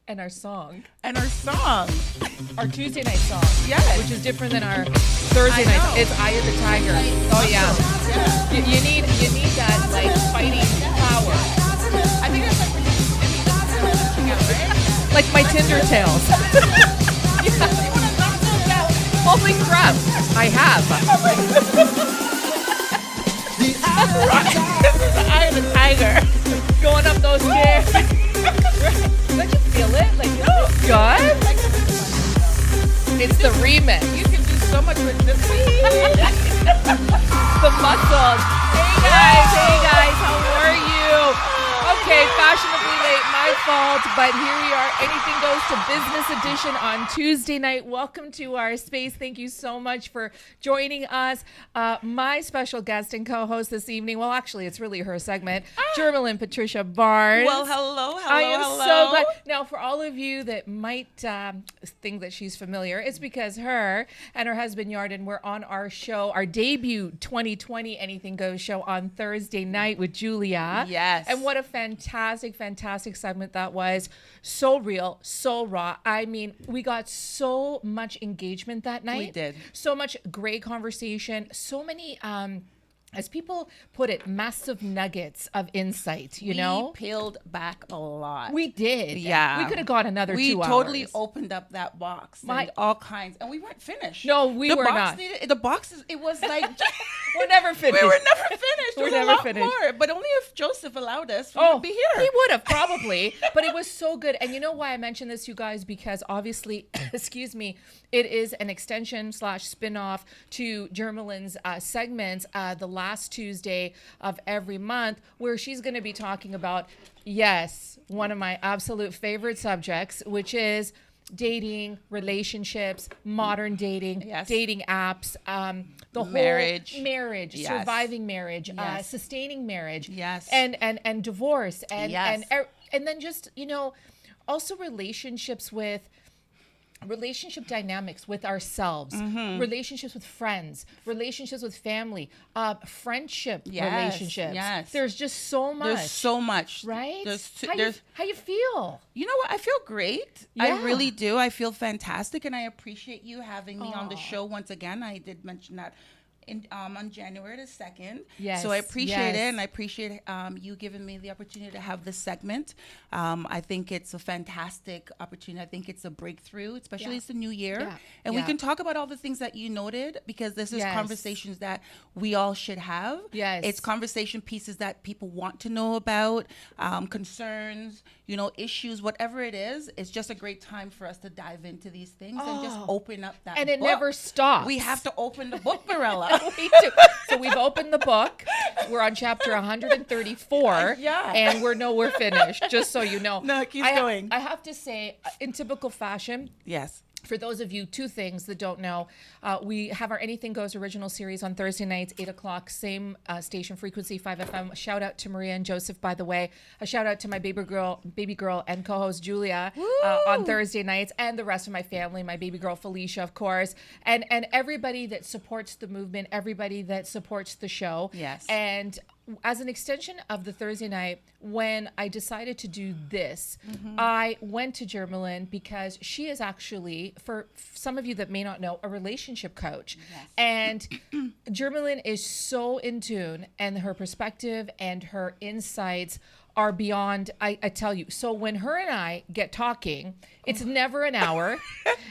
And our song. And our song. Our Tuesday night song. Yes. Which is different than our Thursday night song. It's Eye of the Tiger. Oh, yeah. You need that, like, fighting power. I think that's right? Like my Tinder tails. Holy crap. I have. The Eye of the Tiger. Going up those stairs. Don't you feel it? Like, it's good? It's the remix. You can do so much with this. The muscles. Hey guys, how are you? Okay, fashionably late, my fault, but here we are. Anything Goes to Business Edition on Tuesday night. Welcome to our space. Thank you so much for joining us. My special guest and co-host this evening, well, actually, it's really her segment, Jermelyn Patricia Barnes. Well, hello. I am so glad. Now, for all of you that might think that she's familiar, it's because her and her husband, Yarden, were on our show, our debut 2020 Anything Goes show on Thursday night with Julia. Yes. And what a fantastic segment that was. So real, so raw. I mean, we got so much engagement that night. We did. So much great conversation. So many, as people put it, massive nuggets of insight, you know? We peeled back a lot. We did. Yeah. We could have gone another 2 hours. We totally opened up that box. And all kinds. And we weren't finished. No, we were not. The boxes, it was like... We're never finished. We were never finished. We're never finished. More, but only if Joseph allowed us, we would be here. He would have, probably. But it was so good. And you know why I mention this, you guys? Because obviously, excuse me, it is an extension / spinoff to Jermelyn's segments the last Tuesday of every month, where she's going to be talking about, yes, one of my absolute favorite subjects, which is dating, relationships, modern dating, dating apps, the marriage, yes. Surviving marriage, yes. Sustaining marriage, yes, and divorce, and yes. and then just, you know, also relationships with. Relationship dynamics with ourselves, relationships with friends, relationships with family, friendship relationships. Yes. There's just so much. There's so much. Right? How you feel? You know what? I feel great. Yeah. I really do. I feel fantastic. And I appreciate you having me on the show once again. I did mention that on January the 2nd. Yes. So I appreciate it. And I appreciate you giving me the opportunity to have this segment. I think it's a fantastic opportunity. I think it's a breakthrough, especially it's the new year. Yeah. And we can talk about all the things that you noted, because this is conversations that we all should have. Yes. It's conversation pieces that people want to know about, concerns, you know, issues, whatever it is. It's just a great time for us to dive into these things and just open up that And it book. never stops. We have to open the book, Mirella. We do. So we've opened the book. We're on chapter 134. Yeah. And we're finished, just so you know. No, keep going. I have to say, in typical fashion, Yes. for those of you, two things that don't know, we have our Anything Goes original series on Thursday nights, 8 o'clock, same station frequency, 5FM. A shout out to Maria and Joseph, by the way. A shout out to my baby girl and co-host Julia on Thursday nights, and the rest of my family, my baby girl Felicia, of course, and everybody that supports the movement, everybody that supports the show. Yes. And as an extension of the Thursday night, when I decided to do this, I went to Jermelyn because she is actually, for some of you that may not know, a relationship coach. Yes. And Jermelyn is so in tune, and her perspective and her insights are beyond, I tell you. So when her and I get talking, it's never an hour.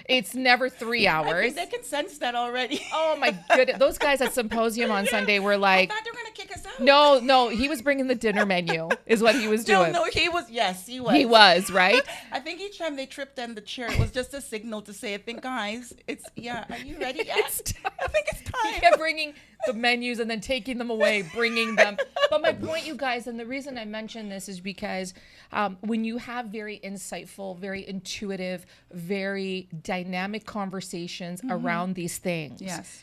It's never 3 hours. I think they can sense that already. Oh my goodness. Those guys at Symposium on Sunday were like, I thought they were going to kick us out. no, he was bringing the dinner menu is what he was doing. No, he was. Yes, he was. He was, right? I think each time they tripped on the chair, it was just a signal to say, I think, guys, are you ready yet? I think it's time. He kept bringing the menus and then taking them away, bringing them. But my point, you guys, and the reason I mention this is because when you have very insightful, very intuitive, very dynamic conversations around these things. Yes.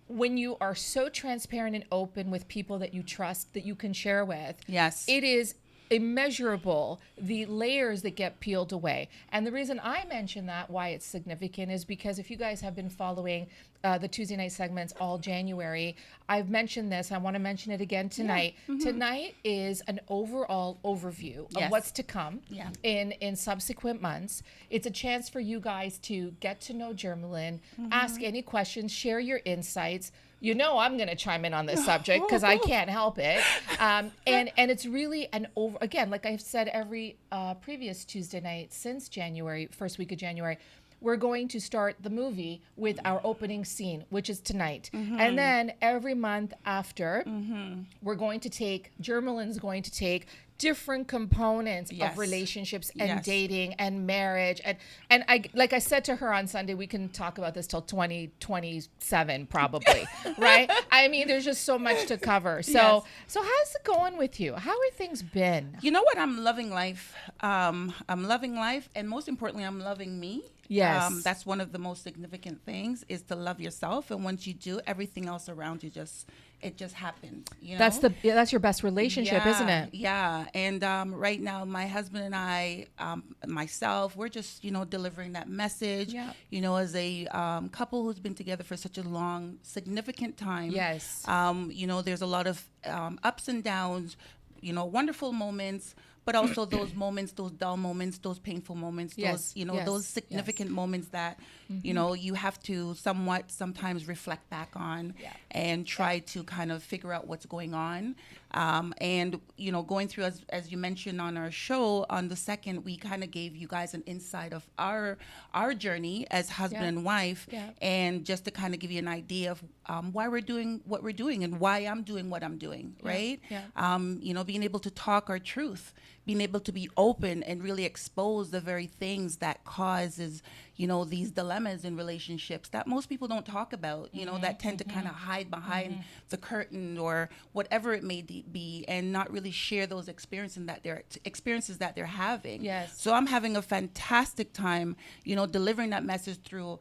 When you are so transparent and open with people that you trust, that you can share with. Yes. It is immeasurable the layers that get peeled away. And the reason I mention that, why it's significant, is because if you guys have been following the Tuesday night segments all January, I've mentioned this. I want to mention it again tonight. Tonight is an overall overview of what's to come in subsequent months. It's a chance for you guys to get to know Jermelyn, ask any questions, share your insights. You know I'm going to chime in on this subject because I can't help it. And it's really an over, again, like I've said every previous Tuesday night since January, first week of January, we're going to start the movie with our opening scene, which is tonight. And then every month after, we're going to take, Jermelyn's going to take different components of relationships and dating and marriage. And I, like I said to her on Sunday, we can talk about this till 2027 probably, right? I mean, there's just so much to cover. So how's it going with you? How are things been? You know what? I'm loving life. I'm loving life. And most importantly, I'm loving me. Yes. That's one of the most significant things, is to love yourself. And once you do, everything else around you just happens. You know? That's your best relationship, isn't it? Yeah. And right now, my husband and I, myself, we're just, delivering that message, as a couple who's been together for such a long, significant time. Yes. There's a lot of ups and downs, wonderful moments, but also those moments, those dull moments, those painful moments, those significant moments that, you have to sometimes reflect back on and try to kind of figure out what's going on. And, going through, as you mentioned on our show, on the second, we kind of gave you guys an insight of our journey as husband and wife, and just to kind of give you an idea of why we're doing what we're doing and why I'm doing what I'm doing, right? Being able to talk our truth, being able to be open and really expose the very things that causes, these dilemmas in relationships that most people don't talk about, that tend to kind of hide behind the curtain or whatever it may be, and not really share those experiences that they're having. Yes. So I'm having a fantastic time, delivering that message through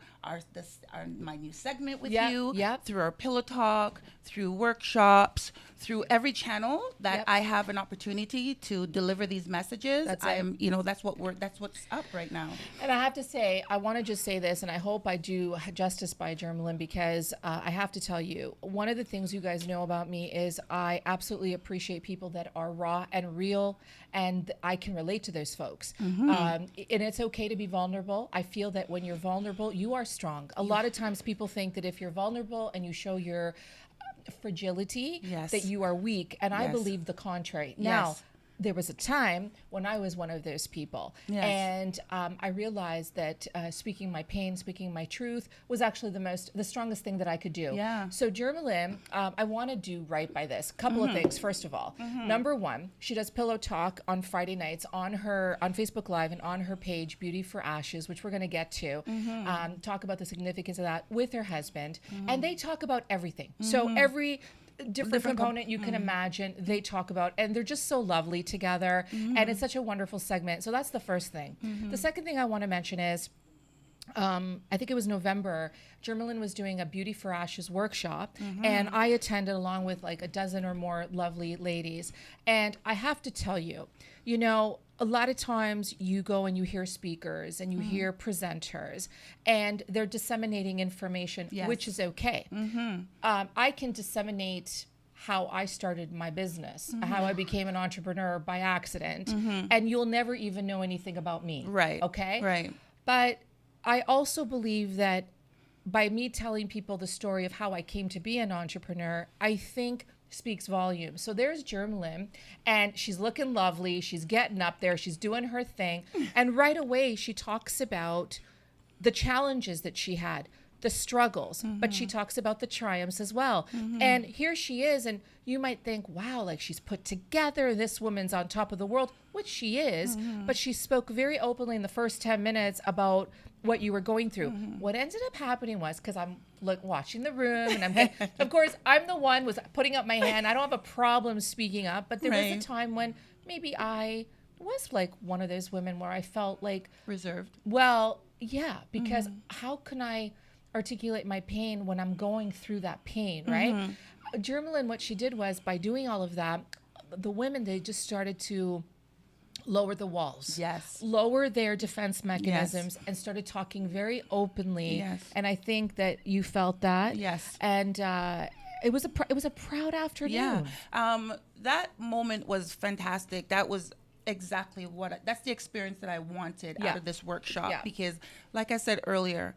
my new segment with you, through our pillow talk, through workshops, through every channel that I have an opportunity to deliver these messages. That's what's up right now. And I have to say, I want to just say this, and I hope I do justice by Jermelyn, because I have to tell you, one of the things you guys know about me is I absolutely appreciate people that are raw and real, and I can relate to those folks. And it's okay to be vulnerable. I feel that when you're vulnerable, you are strong. A lot of times people think that if you're vulnerable and you show your fragility, that you are weak, and I believe the contrary. Now, there was a time when I was one of those people, and I realized that speaking my pain, speaking my truth was actually the strongest thing that I could do. So Jermelyn, I want to do right by this. Couple of things. First of all, number one, she does pillow talk on Friday nights on Facebook Live and on her page Beauty for Ashes, which we're going to get to. Talk about the significance of that with her husband, and they talk about everything. So every different component you can imagine, they talk about, and they're just so lovely together, and it's such a wonderful segment. So that's the first thing. The second thing I want to mention is I think it was November, Jermelyn was doing a Beauty for Ashes workshop, and I attended along with like a dozen or more lovely ladies. And I have to tell you, a lot of times you go and you hear speakers and you hear presenters, and they're disseminating information, which is okay. I can disseminate how I started my business, how I became an entrepreneur by accident, and you'll never even know anything about me. Right. Okay? Right. But I also believe that by me telling people the story of how I came to be an entrepreneur, I think speaks volumes. So there's Jermelyn, and she's looking lovely. She's getting up there. She's doing her thing. And right away, she talks about the challenges that she had, the struggles, but she talks about the triumphs as well. And here she is, and you might think, wow, like she's put together. This woman's on top of the world, which she is. But she spoke very openly in the first 10 minutes about what you were going through. What ended up happening was, because I'm watching the room, and I'm getting, of course, I'm the one was putting up my hand. I don't have a problem speaking up, but there was a time when maybe I was like one of those women where I felt like reserved. Well, yeah, because how can I articulate my pain when I'm going through that pain, right? Jermelyn, what she did was, by doing all of that, the women, they just started to lower the walls. Yes. Lower their defense mechanisms and started talking very openly. Yes. And I think that you felt that. Yes. And it was a proud afternoon. Yeah. That moment was fantastic. That was exactly that's the experience that I wanted out of this workshop, because like I said earlier,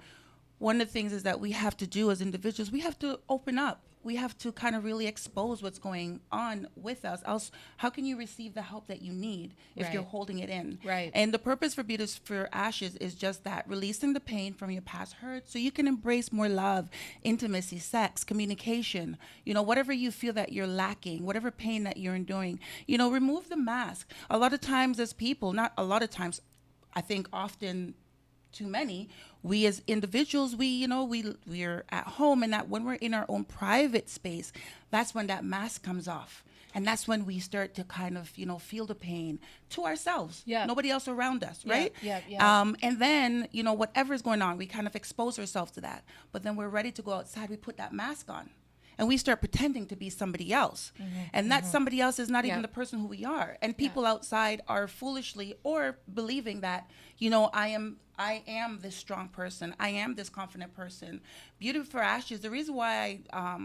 one of the things is that we have to do as individuals, we have to open up. We have to kind of really expose what's going on with us. Else, how can you receive the help that you need if you're holding it in? Right. And the purpose for Beauty for Ashes is just that, releasing the pain from your past hurt so you can embrace more love, intimacy, sex, communication, whatever you feel that you're lacking, whatever pain that you're enduring, remove the mask. A lot of times as people, not a lot of times, I think often too many, we as individuals, we're at home, and that when we're in our own private space, that's when that mask comes off, and that's when we start to kind of feel the pain to ourselves, nobody else around us, right? And then whatever's going on, we kind of expose ourselves to that, but then we're ready to go outside, we put that mask on and we start pretending to be somebody else. And that somebody else is not even the person who we are. And people outside are foolishly or believing that, I am this strong person. I am this confident person. Beauty for Ashes, the reason why I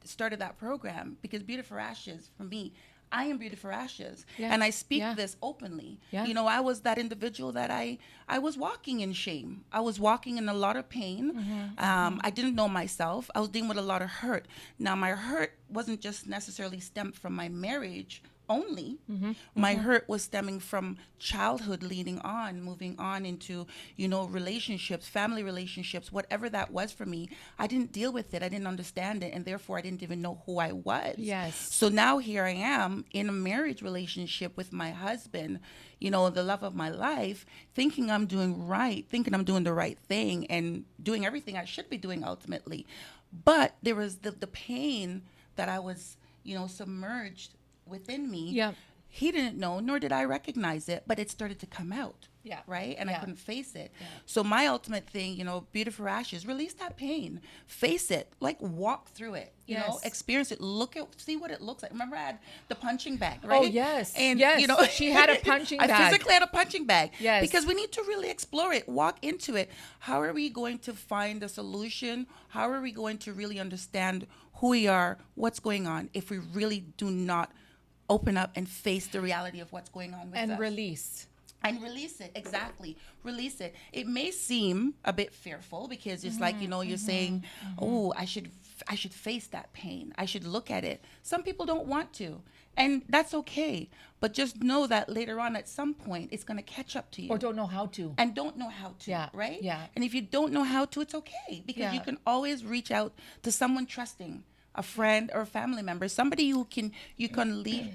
started that program, because Beauty for Ashes, for me, I am Beauty for Ashes. And I speak this openly. I was that individual that I was walking in shame. I was walking in a lot of pain. I didn't know myself. I was dealing with a lot of hurt. Now, my hurt wasn't just necessarily stemmed from my marriage only. My hurt was stemming from childhood, leading on, moving on into, relationships, family relationships, whatever that was for me. I didn't deal with it. I didn't understand it. And therefore, I didn't even know who I was. Yes. So now here I am in a marriage relationship with my husband, the love of my life, thinking I'm doing right, thinking I'm doing the right thing and doing everything I should be doing ultimately. But there was the pain that I was, submerged within me. He didn't know, nor did I recognize it, but it started to come out. Right? And I couldn't face it. So my ultimate thing, Beauty for Ashes, release that pain, face it, like walk through it, experience it, see what it looks like. Remember I had the punching bag, right? Oh, yes. And, she had a punching bag. I physically had a punching bag. Yes. Because we need to really explore it, walk into it. How are we going to find a solution? How are we going to really understand who we are, what's going on, if we really do not open up and face the reality of what's going on with us. And release. And release it, exactly. Release it. It may seem a bit fearful because it's like, you're saying, oh, I should face that pain. I should look at it. Some people don't want to. And that's okay. But just know that later on at some point, it's going to catch up to you. Or don't know how to. And don't know how to, right? Yeah. And if you don't know how to, it's okay. Because you can always reach out to someone trusting, a friend or a family member, somebody you can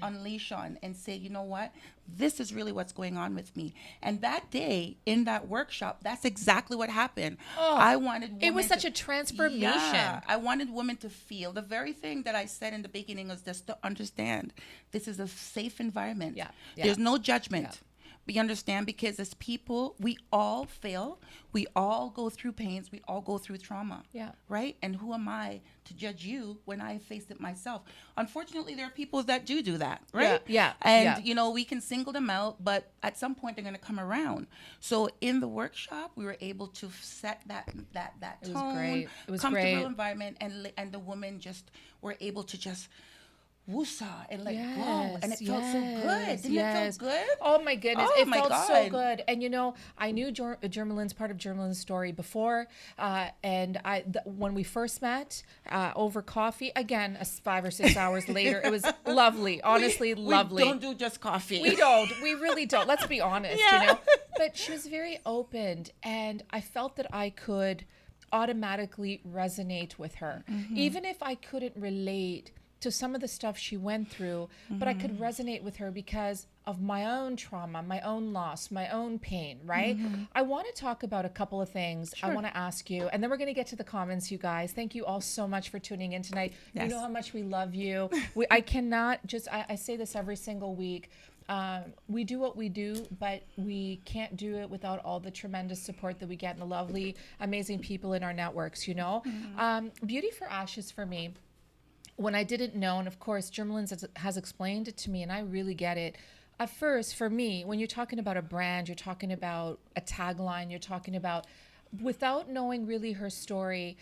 unleash on and say, you know what, this is really what's going on with me. And that day in that workshop, that's exactly what happened. Oh, I wanted women it was such a transformation. Yeah, I wanted women to feel the very thing that I said in the beginning was just to understand this is a safe environment. There's no judgment. We understand, because as people, we all fail. We all go through pains. We all go through trauma. Right? And who am I to judge you when I faced it myself? Unfortunately, there are people that do that, right? And, we can single them out, but at some point they're going to come around. So in the workshop, we were able to set that tone, comfortable environment, and the women just were able to just woosah and let go, and it felt so good. Didn't it feel good? Oh my goodness, it felt so good. And I knew Germaline's part of Germaline's story before, and when we first met over coffee, again 5 or 6 hours later, it was lovely. Honestly, lovely. We don't do just coffee. We don't. We really don't. Let's be honest. But she was very open, and I felt that I could automatically resonate with her, even if I couldn't relate to some of the stuff she went through, but I could resonate with her because of my own trauma, my own loss, my own pain, right? I want to talk about a couple of things. I want to ask you, and then we're going to get to the comments, you guys. Thank you all so much for tuning in tonight. You know how much we love you. I cannot just, I say this every single week. We do what we do, but we can't do it without all the tremendous support that we get and the lovely, amazing people in our networks, Beauty for Ashes for me, when I didn't know, and of course Germaline has explained it to me, and I really get it, at first, for me, when you're talking about a brand, you're talking about a tagline, you're talking about, without knowing really her story,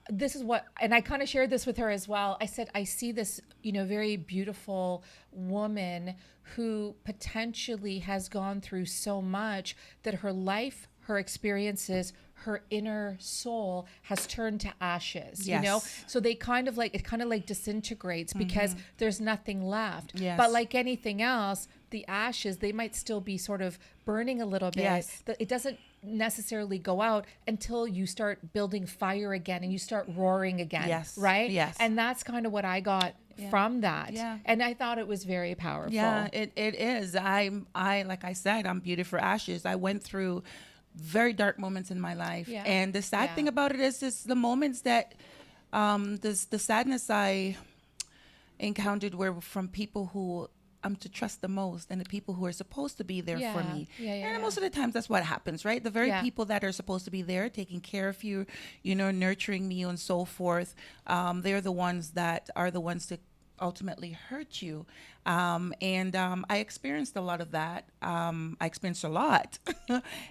this is what, and I kind of shared this with her as well. I said, I see this, very beautiful woman who potentially has gone through so much that her life, her experiences, her inner soul has turned to ashes, so they kind of like, it kind of like disintegrates because there's nothing left. Yes. But like anything else, the ashes, they might still be sort of burning a little bit. Yes. It doesn't necessarily go out until you start building fire again and you start roaring again. Yes. Right? Yes. And that's kind of what I got from that. Yeah. And I thought it was very powerful. Yeah, it is. I like I said, I'm beauty for ashes. I went through very dark moments in my life. Yeah. And the sad thing about it is the moments that the sadness I encountered were from people who I'm to trust the most, and the people who are supposed to be there for me. And most of the times that's what happens, right? The very people that are supposed to be there, taking care of you, nurturing me and so forth, they're the ones that are the ones to ultimately hurt you. And I experienced a lot of that. I experienced a lot.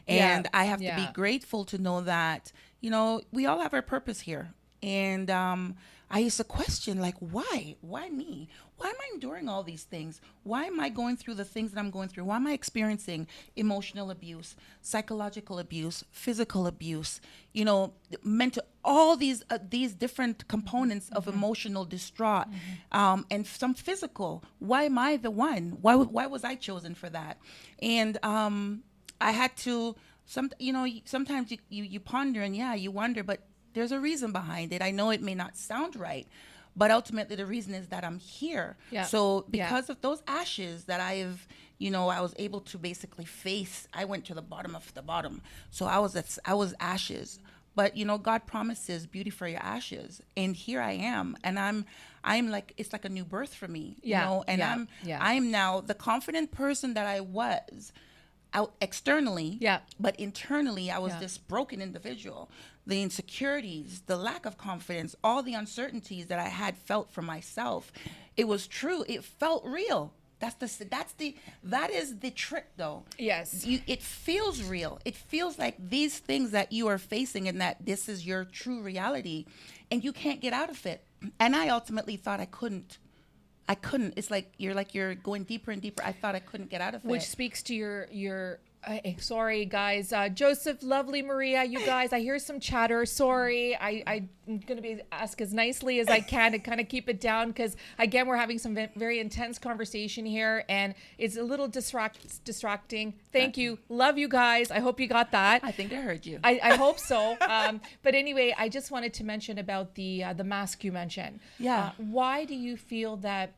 And I have to be grateful to know that, we all have our purpose here. And I used to question, like, why? Why me? Why am I enduring all these things? Why am I going through the things that I'm going through? Why am I experiencing emotional abuse, psychological abuse, physical abuse, mental, all these different components of emotional distraught, and some physical. Why am I the one? Why was I chosen for that? And I had to, sometimes you ponder and you wonder, but there's a reason behind it. I know it may not sound right, but ultimately the reason is that I'm here. Yeah. So because of those ashes that I was able to basically face, I went to the bottom of the bottom. So I was ashes. But God promises beauty for your ashes, and here I am, and I'm like, it's like a new birth for me. I'm now the confident person that I was out externally, but internally I was this broken individual. The insecurities, the lack of confidence, all the uncertainties that I had felt for myself, it was true. It felt real. That is the trick, though. Yes. It feels real. It feels like these things that you are facing and that this is your true reality, and you can't get out of it. And I ultimately thought I couldn't. It's like you're going deeper and deeper. I thought I couldn't get out of it. Which speaks to your sorry guys, Joseph, lovely Maria, you guys, I hear some chatter. Sorry, I'm gonna ask as nicely as I can to kind of keep it down, because again, we're having some very intense conversation here, and it's a little distracting. Thank you, love you guys. I hope you got that. I think I heard you. I hope so. But anyway, I just wanted to mention about the mask you mentioned. Why do you feel that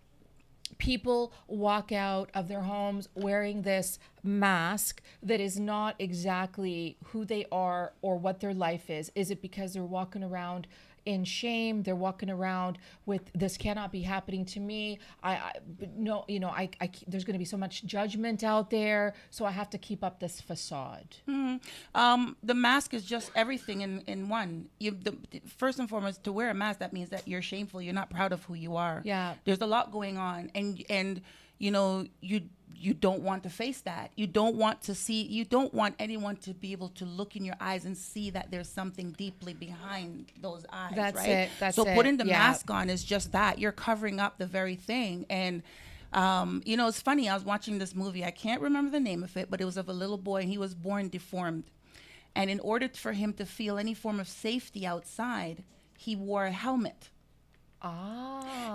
people walk out of their homes wearing this mask that is not exactly who they are or what their life is? Is it because they're walking around in shame? They're walking around with, this cannot be happening to me. There's going to be so much judgment out there, so I have to keep up this facade. The mask is just everything in one. First and foremost, to wear a mask, that means that you're shameful. You're not proud of who you are. Yeah. There's a lot going on, and you don't want to face that. You don't want anyone to be able to look in your eyes and see that there's something deeply behind those eyes. That's right? it. So putting the mask on is just that. You're covering up the very thing. And it's funny, I was watching this movie, I can't remember the name of it, but it was of a little boy, and he was born deformed. And in order for him to feel any form of safety outside, he wore a helmet.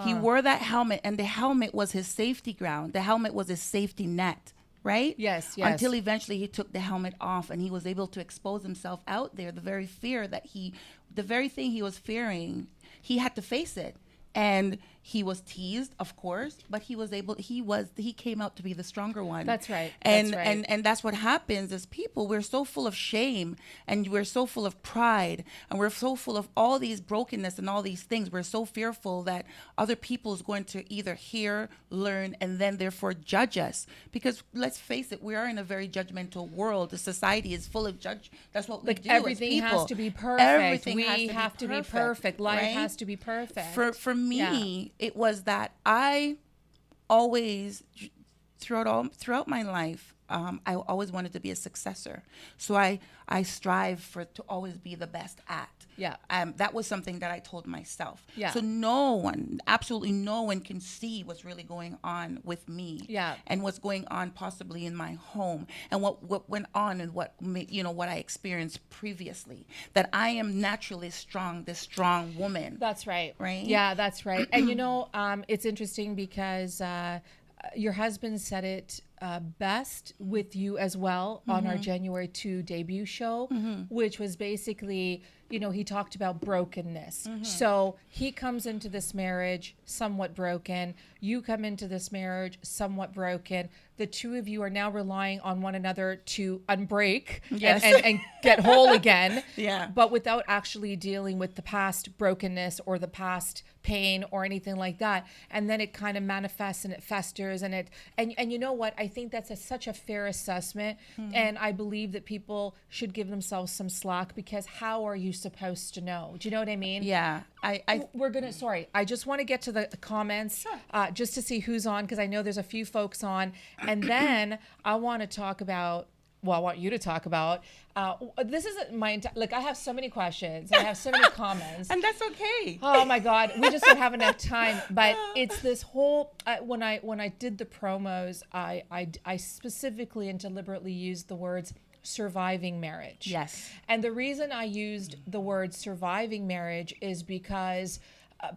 He wore that helmet, and the helmet was his safety ground. The helmet was his safety net, right? Yes. Until eventually he took the helmet off, and he was able to expose himself out there. The very thing he was fearing, he had to face it. And he was teased, of course, but he came out to be the stronger one. That's right. And that's what happens as people. We're so full of shame, and we're so full of pride, and we're so full of all these brokenness and all these things. We're so fearful that other people is going to either hear, learn, and then therefore judge us. Because let's face it, we are in a very judgmental world. The society is full of judge. That's what we do. Everything as people. has to be perfect. We have to be perfect. Life has to be perfect. For me, it was that I always throughout my life, I always wanted to be a successor. So I strive to always be the best at. Yeah. That was something that I told myself. Yeah. So no one, absolutely no one can see what's really going on with me. Yeah. And what's going on possibly in my home and what went on and what I experienced previously. That I am naturally strong, this strong woman. That's right. Right? Yeah, that's right. And it's interesting because your husband said it best with you as well on our January 2 debut show, which was basically, he talked about brokenness. So he comes into this marriage somewhat broken. You come into this marriage somewhat broken. The two of you are now relying on one another to unbreak and get whole again. Yeah. But without actually dealing with the past brokenness or the past pain or anything like that. And then it kind of manifests and it festers and you know what? I think that's such a fair assessment. And I believe that people should give themselves some slack, because how are you supposed to know? Do you know what I mean? Yeah. I just want to get to the comments just to see who's on, because I know there's a few folks on. And then I want to talk about, I want you to talk about, this isn't my, I have so many questions. I have so many comments. And that's okay. Oh my God. We just don't have enough time. But it's this whole, when I did the promos, I specifically and deliberately used the words surviving marriage. Yes. And the reason I used the word surviving marriage is because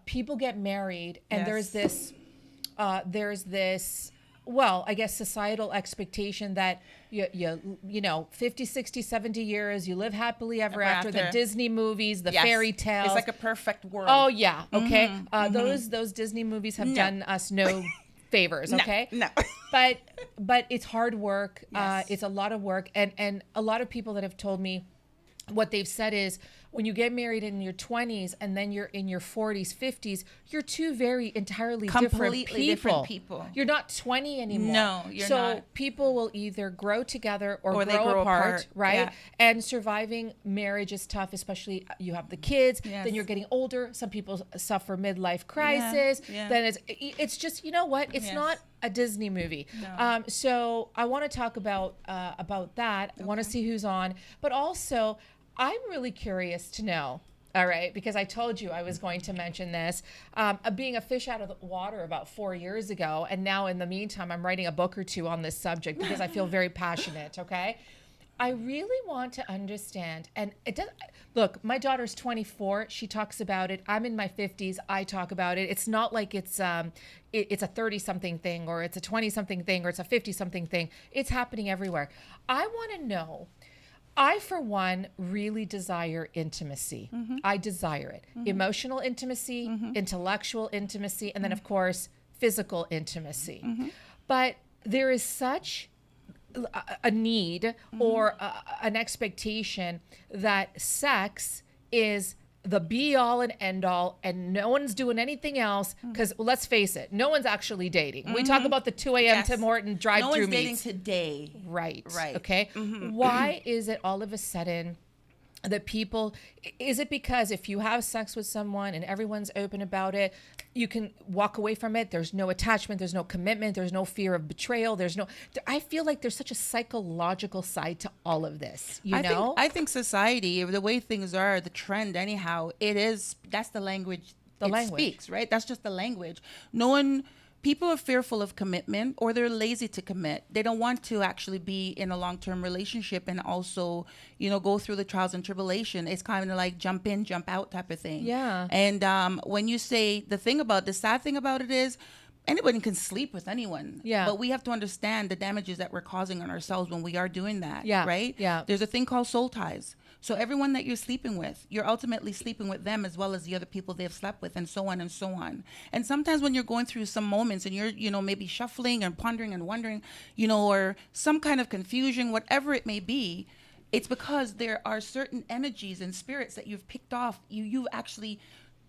people get married and there's this, well, I guess societal expectation that you 50, 60, 70 years, you live happily ever after. The Disney movies, the fairy tales. It's like a perfect world. Oh yeah. Okay. Those Disney movies have done us no favors. Okay. No. But it's hard work. Yes. It's a lot of work. And a lot of people that have told me, what they've said is, when you get married in your 20s and then you're in your 40s, 50s, you're two entirely different people. You're not 20 anymore. No, you're so not. People will either grow together or they grow apart, right? Yeah. And surviving marriage is tough, especially you have the kids, Yes. then you're getting older. Some people suffer midlife crisis. Yeah. Then it's just, you know what? It's Yes. not a Disney movie. No. So I want to talk about that. I want to see who's on, but also I'm really curious to know. All right, because I told you I was going to mention this. Being a fish out of the water about 4 years ago, and now in the meantime, I'm writing a book or two on this subject because I feel very passionate. Okay, I really want to understand, and it does. Look, my daughter's 24. She talks about it. I'm in my 50s. I talk about it. It's not like it's a 30-something thing, or it's a 20-something thing, or it's a 50-something thing. It's happening everywhere. I want to know. I, for one, really desire intimacy. I desire it. Emotional intimacy, intellectual intimacy, and then, of course, physical intimacy. But there is such a need or an expectation that sex is the be all and end all, and no one's doing anything else, because let's face it, no one's actually dating. We talk about the 2 a.m. Tim Horton drive-through meets. No one's dating today. Right. Right. Okay. Why is it all of a sudden that people, is it because if you have sex with someone and everyone's open about it, you can walk away from it? There's no attachment, there's no commitment, there's no fear of betrayal, I feel like there's such a psychological side to all of this, I think society, the way things are, the trend anyhow, that's the language speaks, right? That's just the language. People are fearful of commitment, or they're lazy to commit. They don't want to actually be in a long-term relationship and also, go through the trials and tribulation. It's kind of like jump in, jump out type of thing. Yeah. And when you say the sad thing about it is, anyone can sleep with anyone. Yeah. But we have to understand the damages that we're causing on ourselves when we are doing that. Yeah. Right? Yeah. There's a thing called soul ties. So everyone that you're sleeping with, you're ultimately sleeping with them as well as the other people they've slept with, and so on and so on. And sometimes when you're going through some moments and you're, maybe shuffling and pondering and wondering, or some kind of confusion, whatever it may be, it's because there are certain energies and spirits that you've picked off, you've actually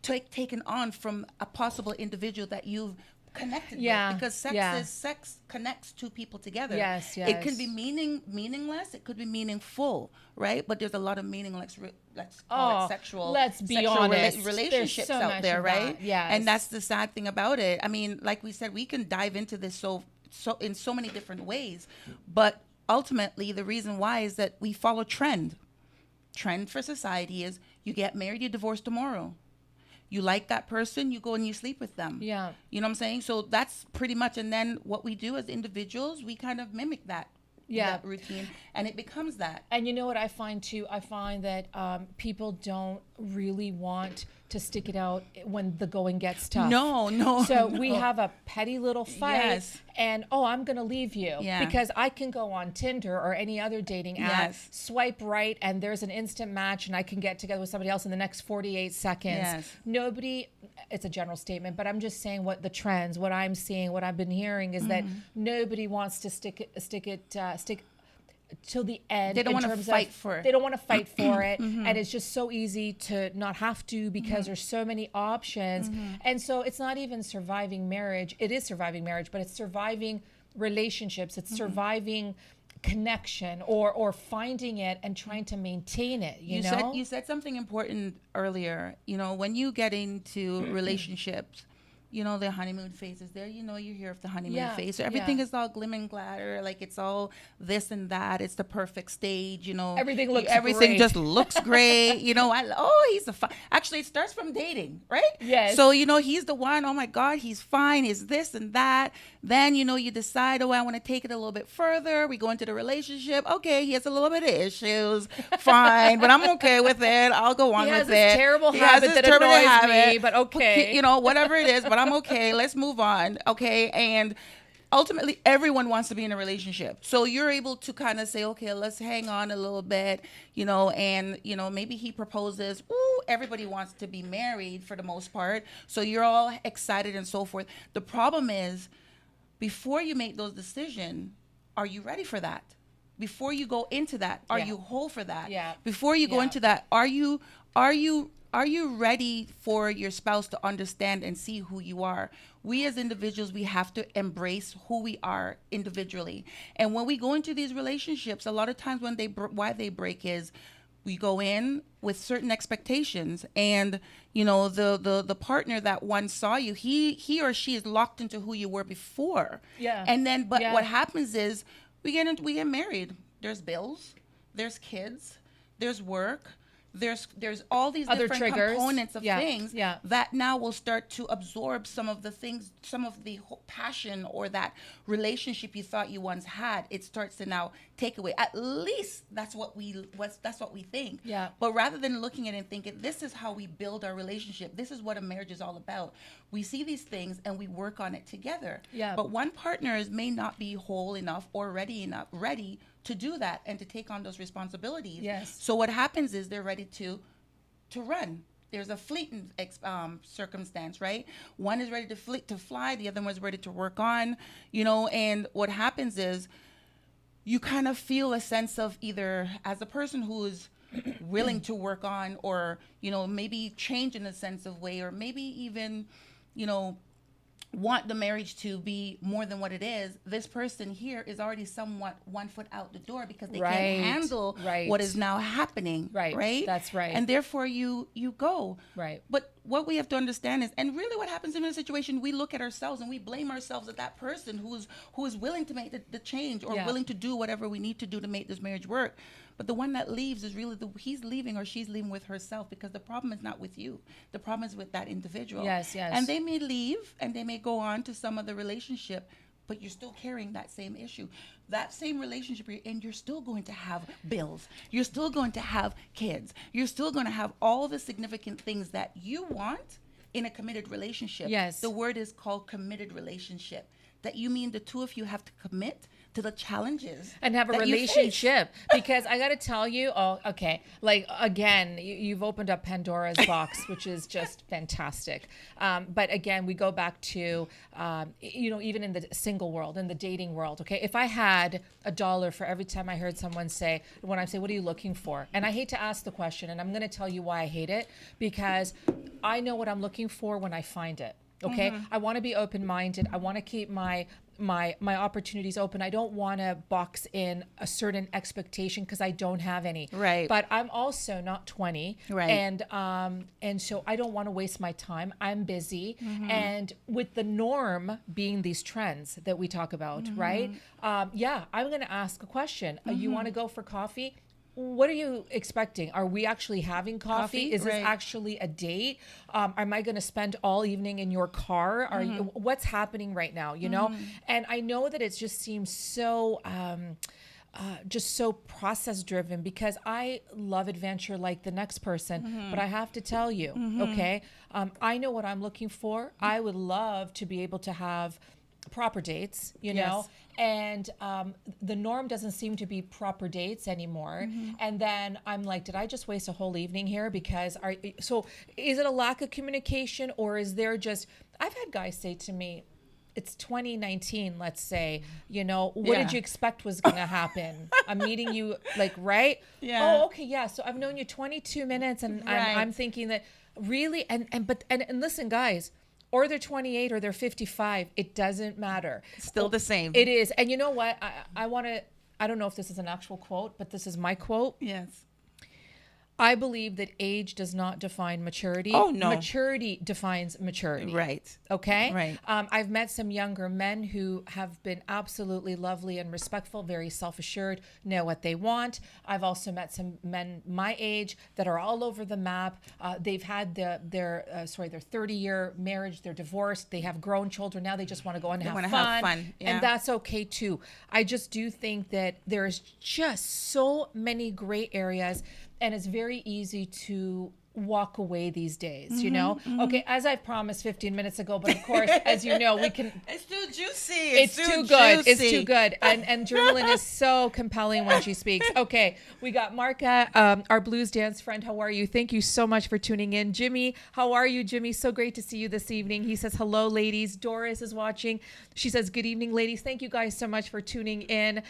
taken on from a possible individual that you've connected with, because sex connects two people together. Yes. It can be meaningless, it could be meaningful, right? But there's a lot of meaningless let's call it sexual, let's be honest, relationships so out there, right? Yes. And that's the sad thing about it. I mean, like we said, we can dive into this so in so many different ways. But ultimately, the reason why is that we follow trend. Trend for society is you get married, you divorce tomorrow. You like that person, you go and you sleep with them. Yeah. You know what I'm saying? So that's pretty much, and then what we do as individuals, we kind of mimic that. That routine, and it becomes that. And you know what I find too? I find that people don't really want to stick it out when the going gets tough. No. So we have a petty little fight, and I'm going to leave you because I can go on Tinder or any other dating app, swipe right, and there's an instant match, and I can get together with somebody else in the next 48 seconds. Nobody, it's a general statement, but I'm just saying what the trends, what I'm seeing, what I've been hearing is that nobody wants to stick till the end. They don't want to fight for it. They don't want to fight for it. And it's just so easy to not have to because there's so many options. And so it's not even surviving marriage. It is surviving marriage, but it's surviving relationships. It's surviving connection or finding it and trying to maintain it. You said something important earlier. When you get into relationships, the honeymoon phase is there. You hear of the honeymoon phase. So everything is all glim and glitter. Like it's all this and that. It's the perfect stage. Everything looks Everything great. just looks great. He's actually, it starts from dating, right? Yes. So, he's the one. Oh my God, he's fine. He's this and that. Then, you decide, I want to take it a little bit further. We go into the relationship. Okay, he has a little bit of issues. Fine, but I'm okay with it. I'll go on with it. He has this terrible habit that annoys me, but okay. Whatever it is, but I'm okay. Let's move on. Okay. And ultimately, everyone wants to be in a relationship. So you're able to kind of say, okay, let's hang on a little bit, and, maybe he proposes. Ooh, everybody wants to be married for the most part. So you're all excited and so forth. The problem is, before you make those decisions, are you ready for that? Before you go into that, are you whole for that? Yeah. Before you go into that, are you ready for your spouse to understand and see who you are? We as individuals, we have to embrace who we are individually. And when we go into these relationships, a lot of times why they break is we go in with certain expectations, and the partner that once saw you, he or she is locked into who you were before. Yeah. And then, what happens is we get married. There's bills, there's kids, there's work. There's all these other different triggers. components of things that now will start to absorb some of the things, some of the passion or that relationship you thought you once had. It starts to now take away. At least that's what we think. Yeah. But rather than looking at it and thinking, this is how we build our relationship. This is what a marriage is all about. We see these things and we work on it together. Yeah. But one partner may not be whole enough or ready to do that and to take on those responsibilities. Yes. So what happens is they're ready to run. There's a fleeting circumstance, right? One is ready to fly, the other one is ready to work on, and what happens is you kind of feel a sense of either as a person who is willing to work on or, maybe change in a sense of way, or maybe even, want the marriage to be more than what it is. This person here is already somewhat 1 foot out the door because they can't handle what is now happening. Right. That's right. And therefore you go. Right. But what we have to understand is, and really what happens in a situation, we look at ourselves and we blame ourselves at that person who is willing to make the change or willing to do whatever we need to do to make this marriage work. But the one that leaves is really he's leaving or she's leaving with herself, because the problem is not with you. The problem is with that individual. Yes. And they may leave and they may go on to some other relationship, but you're still carrying that same issue. That same relationship you're in, you're still going to have bills. You're still going to have kids. You're still going to have all the significant things that you want in a committed relationship. Yes. The word is called committed relationship. That you mean the two of you have to commit to the challenges and have a relationship. Because I got to tell you, like again, you've opened up Pandora's box, which is just fantastic. But again, we go back to, even in the single world, in the dating world. Okay, if I had $1 for every time I heard someone say, when I say, "What are you looking for?" And I hate to ask the question, and I'm going to tell you why I hate it, because I know what I'm looking for when I find it. Okay. I want to be open-minded. I want to keep my my opportunities open. I don't want to box in a certain expectation because I don't have any. Right. But I'm also not 20. Right. And so I don't want to waste my time. I'm busy. And with the norm being these trends that we talk about, right? Yeah, I'm going to ask a question. You want to go for coffee? What are you expecting? Are we actually having coffee? Is this actually a date? Am I going to spend all evening in your car? Are you, what's happening right now? You know? And I know that it just seems so, just so process driven because I love adventure like the next person, but I have to tell you, okay, I know what I'm looking for. I would love to be able to have proper dates, you know, and the norm doesn't seem to be proper dates anymore. And then I'm like, did I just waste a whole evening here? Because so is it a lack of communication, or is there just, I've had guys say to me, it's 2019, let's say, you know, what did you expect was going to happen? I'm meeting you like, right? Yeah. Oh, okay. Yeah. So I've known you 22 minutes and I'm thinking that really, and listen, guys, or they're 28 or they're 55. It doesn't matter. Still the same. It is. And you know what? I want to, I don't know if this is an actual quote, but this is my quote. Yes. I believe that age does not define maturity. Oh, no. Maturity defines maturity. Right. Okay? Right. I've met some younger men who have been absolutely lovely and respectful, very self-assured, know what they want. I've also met some men my age that are all over the map. They've had their 30-year marriage, they're divorced, they have grown children. Now they just want to go and have fun. Yeah. And that's okay too. I just do think that there's just so many gray areas. And it's very easy to walk away these days, you know? Okay, as I promised 15 minutes ago, but of course, as you know, we can... It's too juicy. It's too good. It's too good. And Jermelyn is so compelling when she speaks. Okay, we got Marka, our blues dance friend. How are you? Thank you so much for tuning in. Jimmy, how are you, Jimmy? So great to see you this evening. He says, hello, ladies. Doris is watching. She says, good evening, ladies. Thank you guys so much for tuning in.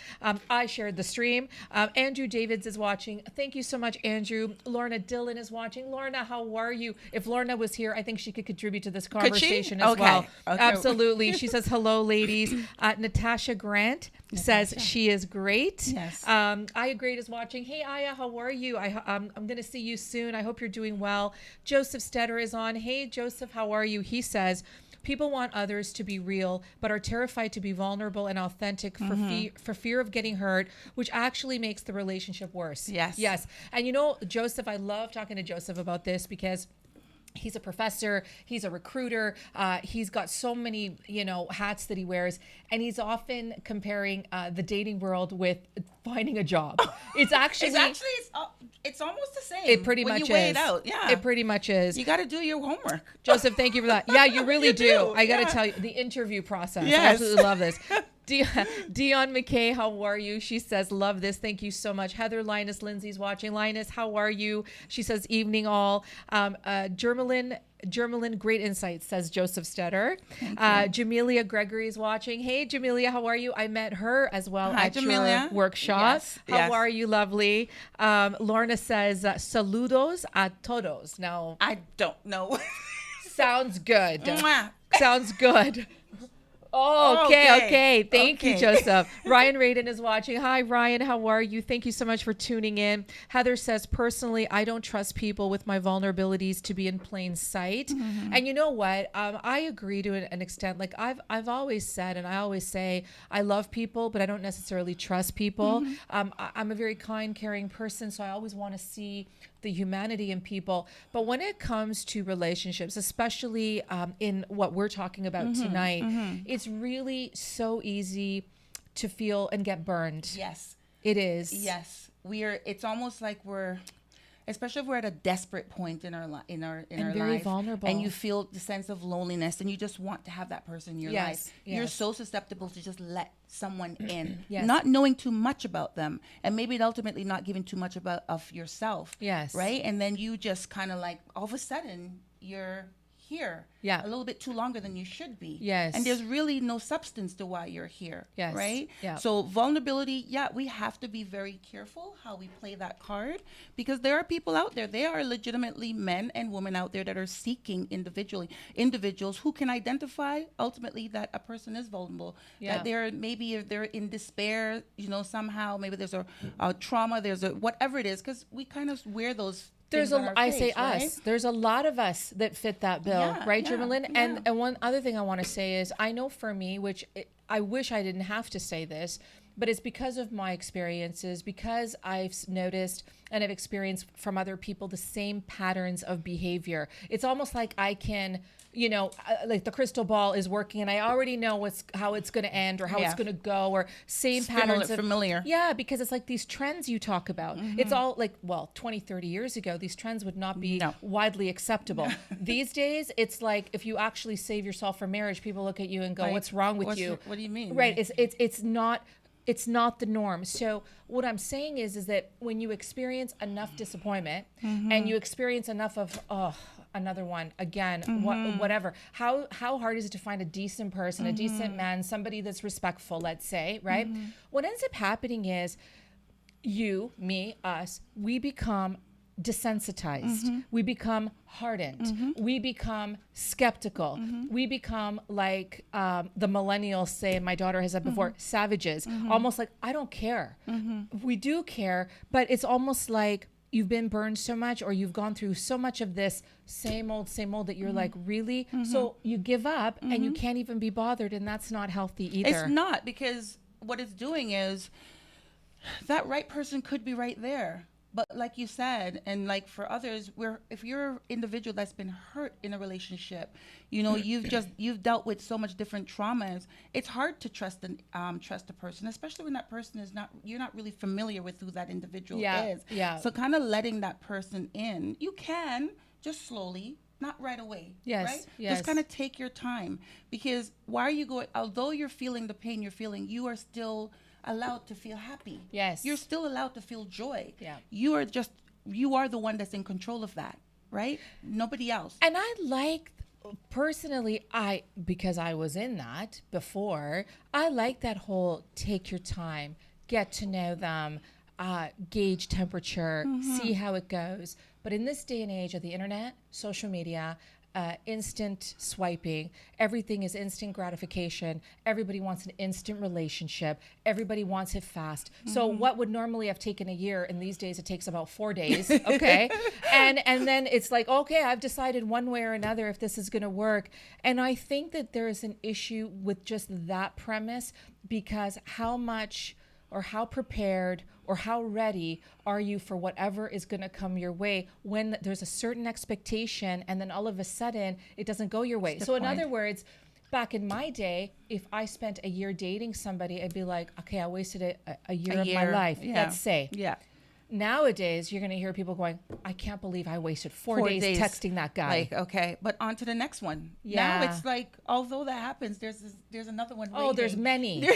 I shared the stream. Andrew Davids is watching. Thank you so much, Andrew. Lorna Dillon is watching. Lorna, how are you? If Lorna was here, I think she could contribute to this conversation as well. Okay. Absolutely. She says, hello, ladies. Natasha Grant says she is great. Yes. Aya Great is watching. Hey, Aya, how are you? I'm going to see you soon. I hope you're doing well. Joseph Stetter is on. Hey, Joseph, how are you? He says, people want others to be real, but are terrified to be vulnerable and authentic for fear of getting hurt, which actually makes the relationship worse. Yes. Yes. And you know, Joseph, I love talking to Joseph about this because he's a professor, he's a recruiter, he's got so many, you know, hats that he wears, and he's often comparing the dating world with finding a job. It's actually it's almost the same. It pretty much when is. You weigh it out. Yeah. It pretty much is. You got to do your homework. Joseph, thank you for that. Yeah, you really You do. I got to yeah. tell you, the interview process. Yes. I absolutely love this. Dion McKay, how are you? She says, love this. Thank you so much. Heather Linus Lindsay's watching. Linus, how are you? She says, evening all. Jermelyn, great insights, says Joseph Stetter. Jamelia Gregory is watching. Hey, Jamelia, how are you? I met her as well at Jamelia. Your workshop. Yes. How are you? Lovely. Lorna says, saludos a todos. Now, I don't know. sounds good. Mwah. Sounds good. Oh, okay. Thank you, Joseph. Ryan Radin is watching. Hi, Ryan. How are you? Thank you so much for tuning in. Heather says, personally, I don't trust people with my vulnerabilities to be in plain sight. And you know what? I agree to an extent. Like I've always said, and I always say, I love people, but I don't necessarily trust people. I'm a very kind, caring person, so I always want to see the humanity in people. But when it comes to relationships, especially in what we're talking about tonight, it's really so easy to feel and get burned. Yes. It is. Yes. It's almost like especially if we're at a desperate point in our very life, vulnerable, and you feel the sense of loneliness, and you just want to have that person in your life. Yes. You're so susceptible to just let someone in, Yes. not knowing too much about them, and maybe ultimately not giving too much of yourself. Yes. Right, and then you just kind of like all of a sudden you're here Yeah. a little bit too longer than you should be. Yes. And there's really no substance to why you're here. Yes. Right? Yeah. So vulnerability, yeah, we have to be very careful how we play that card, because there are people out there, they are legitimately men and women out there that are seeking individuals who can identify ultimately that a person is vulnerable. Yeah. That they're, maybe if they're in despair, you know, somehow, maybe there's a trauma, there's a whatever it is, because we kind of wear those. There's I say us. Right? There's a lot of us that fit that bill, Yeah, right, yeah, Jermalyn? yeah. And one other thing I want to say is, I know for me, I wish I didn't have to say this, but it's because of my experiences, because I've noticed and have experienced from other people the same patterns of behavior. It's almost like I can, you know, like the crystal ball is working and I already know how it's going to end or how it's going to go, or same patterns. Familiar. Yeah, because it's like these trends you talk about. It's all like, well, 20, 30 years ago, these trends would not be widely acceptable. These days, it's like if you actually save yourself for marriage, people look at you and go, what's wrong with you? What do you mean? Right. It's not the norm. So what I'm saying is that when you experience enough disappointment and you experience enough of, another one again, whatever, how hard is it to find a decent person, a decent man, somebody that's respectful, let's say, right? What ends up happening is you, me, us, we become desensitized. We become hardened. We become skeptical. We become like the millennials say, and my daughter has said before, savages, almost like, I don't care. We do care, but it's almost like you've been burned so much, or you've gone through so much of this same old that you're like, really? So you give up and you can't even be bothered, and that's not healthy either. It's not, because what it's doing is that right person could be right there. But like you said, and like for others, if you're an individual that's been hurt in a relationship, you know, you've dealt with so much different traumas. It's hard to trust a person, especially when that person you're not really familiar with who that individual is. Yeah. So kind of letting that person in, you can just slowly, not right away. Yes. Right? Yes. Just kind of take your time, because why are you going? Although you're feeling the pain you're feeling, you are still allowed to feel happy. Yes. You're still allowed to feel joy. Yeah. You are the one that's in control of that, right? Nobody else. And I like, personally, because I was in that before, I like that whole take your time, get to know them, gauge temperature, see how it goes. But in this day and age of the internet, social media, instant swiping, everything is instant gratification. Everybody wants an instant relationship. Everybody wants it fast. So what would normally have taken a year, in these days it takes about 4 days. Okay. and then it's like, okay, I've decided one way or another if this is going to work. And I think that there is an issue with just that premise, because how much or how prepared or how ready are you for whatever is going to come your way when there's a certain expectation and then all of a sudden it doesn't go your way. So in other words, back in my day, if I spent a year dating somebody, I'd be like, okay, I wasted a year of my life, let's say. Yeah. Nowadays, you're going to hear people going, I can't believe I wasted 4 days texting that guy. Like, okay, but on to the next one. Yeah. Now it's like, although that happens, there's another one. Oh, there's many.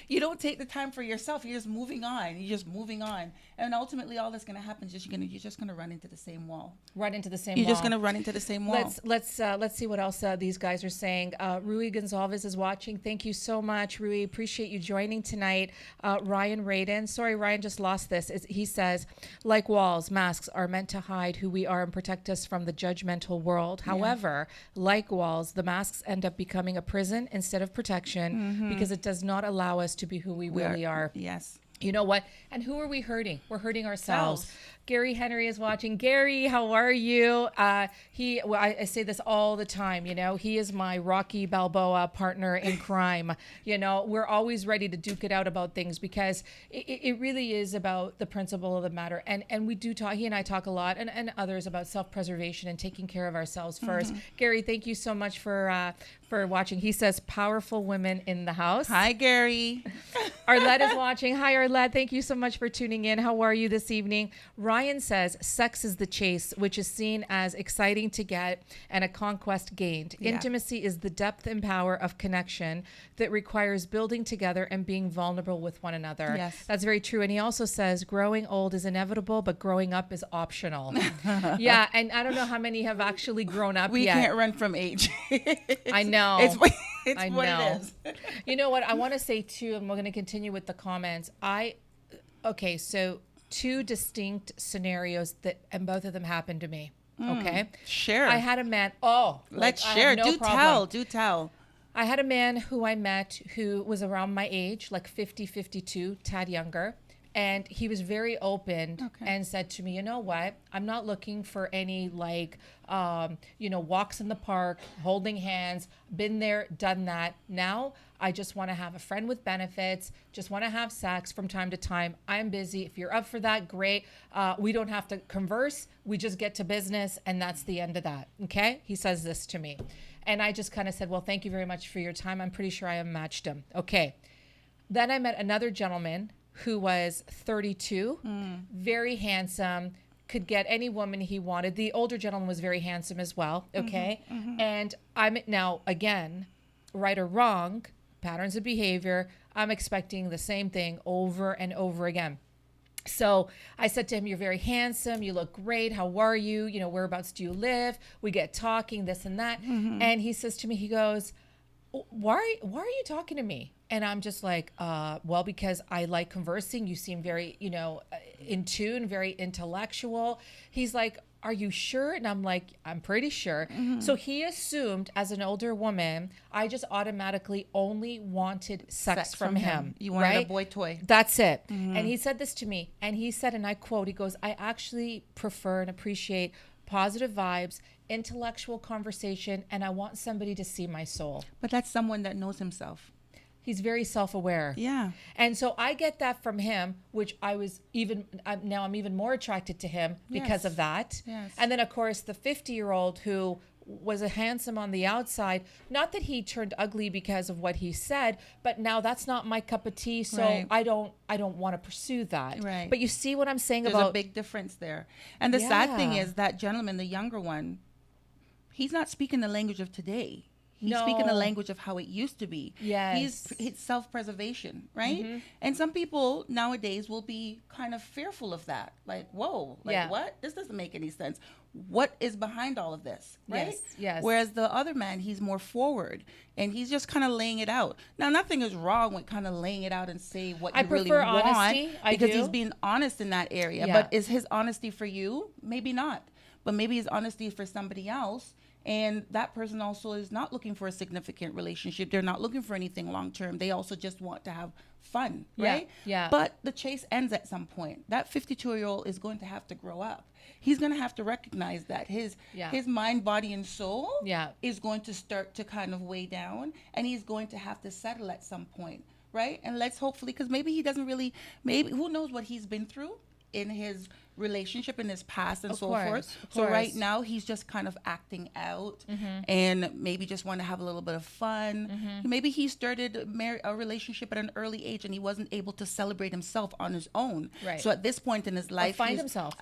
You don't take the time for yourself. You're just moving on. And ultimately, all that's going to happen is you're just going to run into the same wall. Run into the same You're wall. just going to run into the same wall. Let's see what else these guys are saying. Rui Gonzalez is watching. Thank you so much, Rui. Appreciate you joining tonight. Ryan Radin. Sorry, Ryan just lost this. He says, like walls, masks are meant to hide who we are and protect us from the judgmental world. However, like walls, the masks end up becoming a prison instead of protection, because it does not allow us to be who we really are. Yes. You know what? And who are we hurting? We're hurting ourselves. Gary Henry is watching. Gary, how are you? I say this all the time, you know, he is my Rocky Balboa partner in crime. You know, we're always ready to duke it out about things, because it really is about the principle of the matter. And we do talk, he and I talk a lot, and others, about self-preservation and taking care of ourselves first. Gary, thank you so much for for watching. He says, powerful women in the house. Hi, Gary. Arlette is watching. Hi, Arlette. Thank you so much for tuning in. How are you this evening? Ryan says, sex is the chase, which is seen as exciting to get and a conquest gained. Yeah. Intimacy is the depth and power of connection that requires building together and being vulnerable with one another. Yes. That's very true. And he also says, growing old is inevitable, but growing up is optional. Yeah. And I don't know how many have actually grown up We yet. can't run from age. I know. It's what know. it is. You know what? I want to say too, and we're going to continue with the comments. Okay, so two distinct scenarios and both of them happened to me. Okay. Share. I had a man. Oh, Let's I share. have no Do problem. tell. Do tell. I had a man who I met who was around my age, like 50, 52, tad younger. And he was very open and said to me, you know what? I'm not looking for any walks in the park, holding hands, been there, done that. Now I just want to have a friend with benefits, just want to have sex from time to time. I'm busy. If you're up for that, great. We don't have to converse. We just get to business and that's the end of that. Okay? He says this to me. And I just kind of said, well, thank you very much for your time. I'm pretty sure I matched him. Okay. Then I met another gentleman who was 32, very handsome, could get any woman he wanted. The older gentleman was very handsome as well, okay? And I'm now, again, right or wrong, patterns of behavior, I'm expecting the same thing over and over again. So I said to him, you're very handsome. You look great. How are you? You know, whereabouts do you live? We get talking, this and that. And he says to me, he goes, why are you talking to me? And I'm just like, well, because I like conversing. You seem very, in tune, very intellectual. He's like, are you sure? And I'm like, I'm pretty sure. So he assumed as an older woman, I just automatically only wanted sex from him. You wanted right? a boy toy. That's it. And he said this to me. And he said, and I quote, he goes, I actually prefer and appreciate positive vibes, intellectual conversation, and I want somebody to see my soul. But that's someone that knows himself. He's very self-aware. Yeah. And so I get that from him, which I'm even more attracted to him because of that. Yes. And then, of course, the 50-year-old who was a handsome on the outside, not that he turned ugly because of what he said, but now that's not my cup of tea. So Right. I don't want to pursue that. Right. But you see what I'm saying There's about a big difference there. And the sad thing is that gentleman, the younger one, he's not speaking the language of today. He's speaking the language of how it used to be. Yes. He's self-preservation, right? And some people nowadays will be kind of fearful of that. Like, whoa, what? This doesn't make any sense. What is behind all of this, right? Yes. Whereas the other man, he's more forward and he's just kind of laying it out. Now, nothing is wrong with kind of laying it out and say what you really want. Honesty. Because he's being honest in that area. Yeah. But is his honesty for you? Maybe not. But maybe his honesty is for somebody else. And that person also is not looking for a significant relationship. They're not looking for anything long term. They also just want to have fun, right? Yeah. But the chase ends at some point. That 52-year-old is going to have to grow up. He's going to have to recognize that his mind, body, and soul is going to start to kind of weigh down, and he's going to have to settle at some point, right? And let's hopefully, because maybe he doesn't really, maybe who knows what he's been through in his relationship in his past and so forth. So right now he's just kind of acting out and maybe just want to have a little bit of fun. Maybe he started a relationship at an early age and he wasn't able to celebrate himself on his own. Right. So at this point in his life, find himself.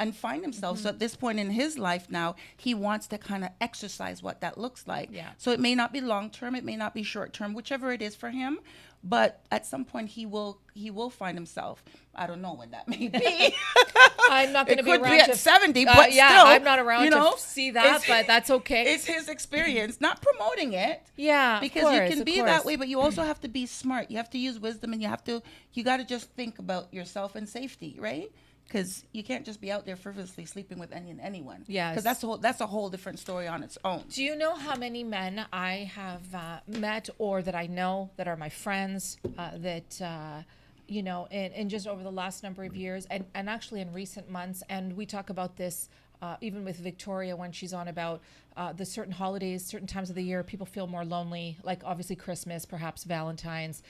So at this point in his life now, he wants to kind of exercise what that looks like. Yeah. So it may not be long term, it may not be short term, whichever it is for him. But at some point he will find himself. I don't know when that may be. I'm not going to be It could around be at 70, but still, I'm not around to see that, but that's okay. It's his experience, not promoting it. Yeah, because you can be that way, but you also have to be smart. You have to use wisdom, and you got to just think about yourself and safety, right? Because you can't just be out there frivolously sleeping with anyone. Yes. Because that's a whole different story on its own. Do you know how many men I have met or that I know that are my friends in just over the last number of years and actually in recent months, and we talk about this even with Victoria when she's on about the certain holidays, certain times of the year, people feel more lonely, like obviously Christmas, perhaps Valentine's.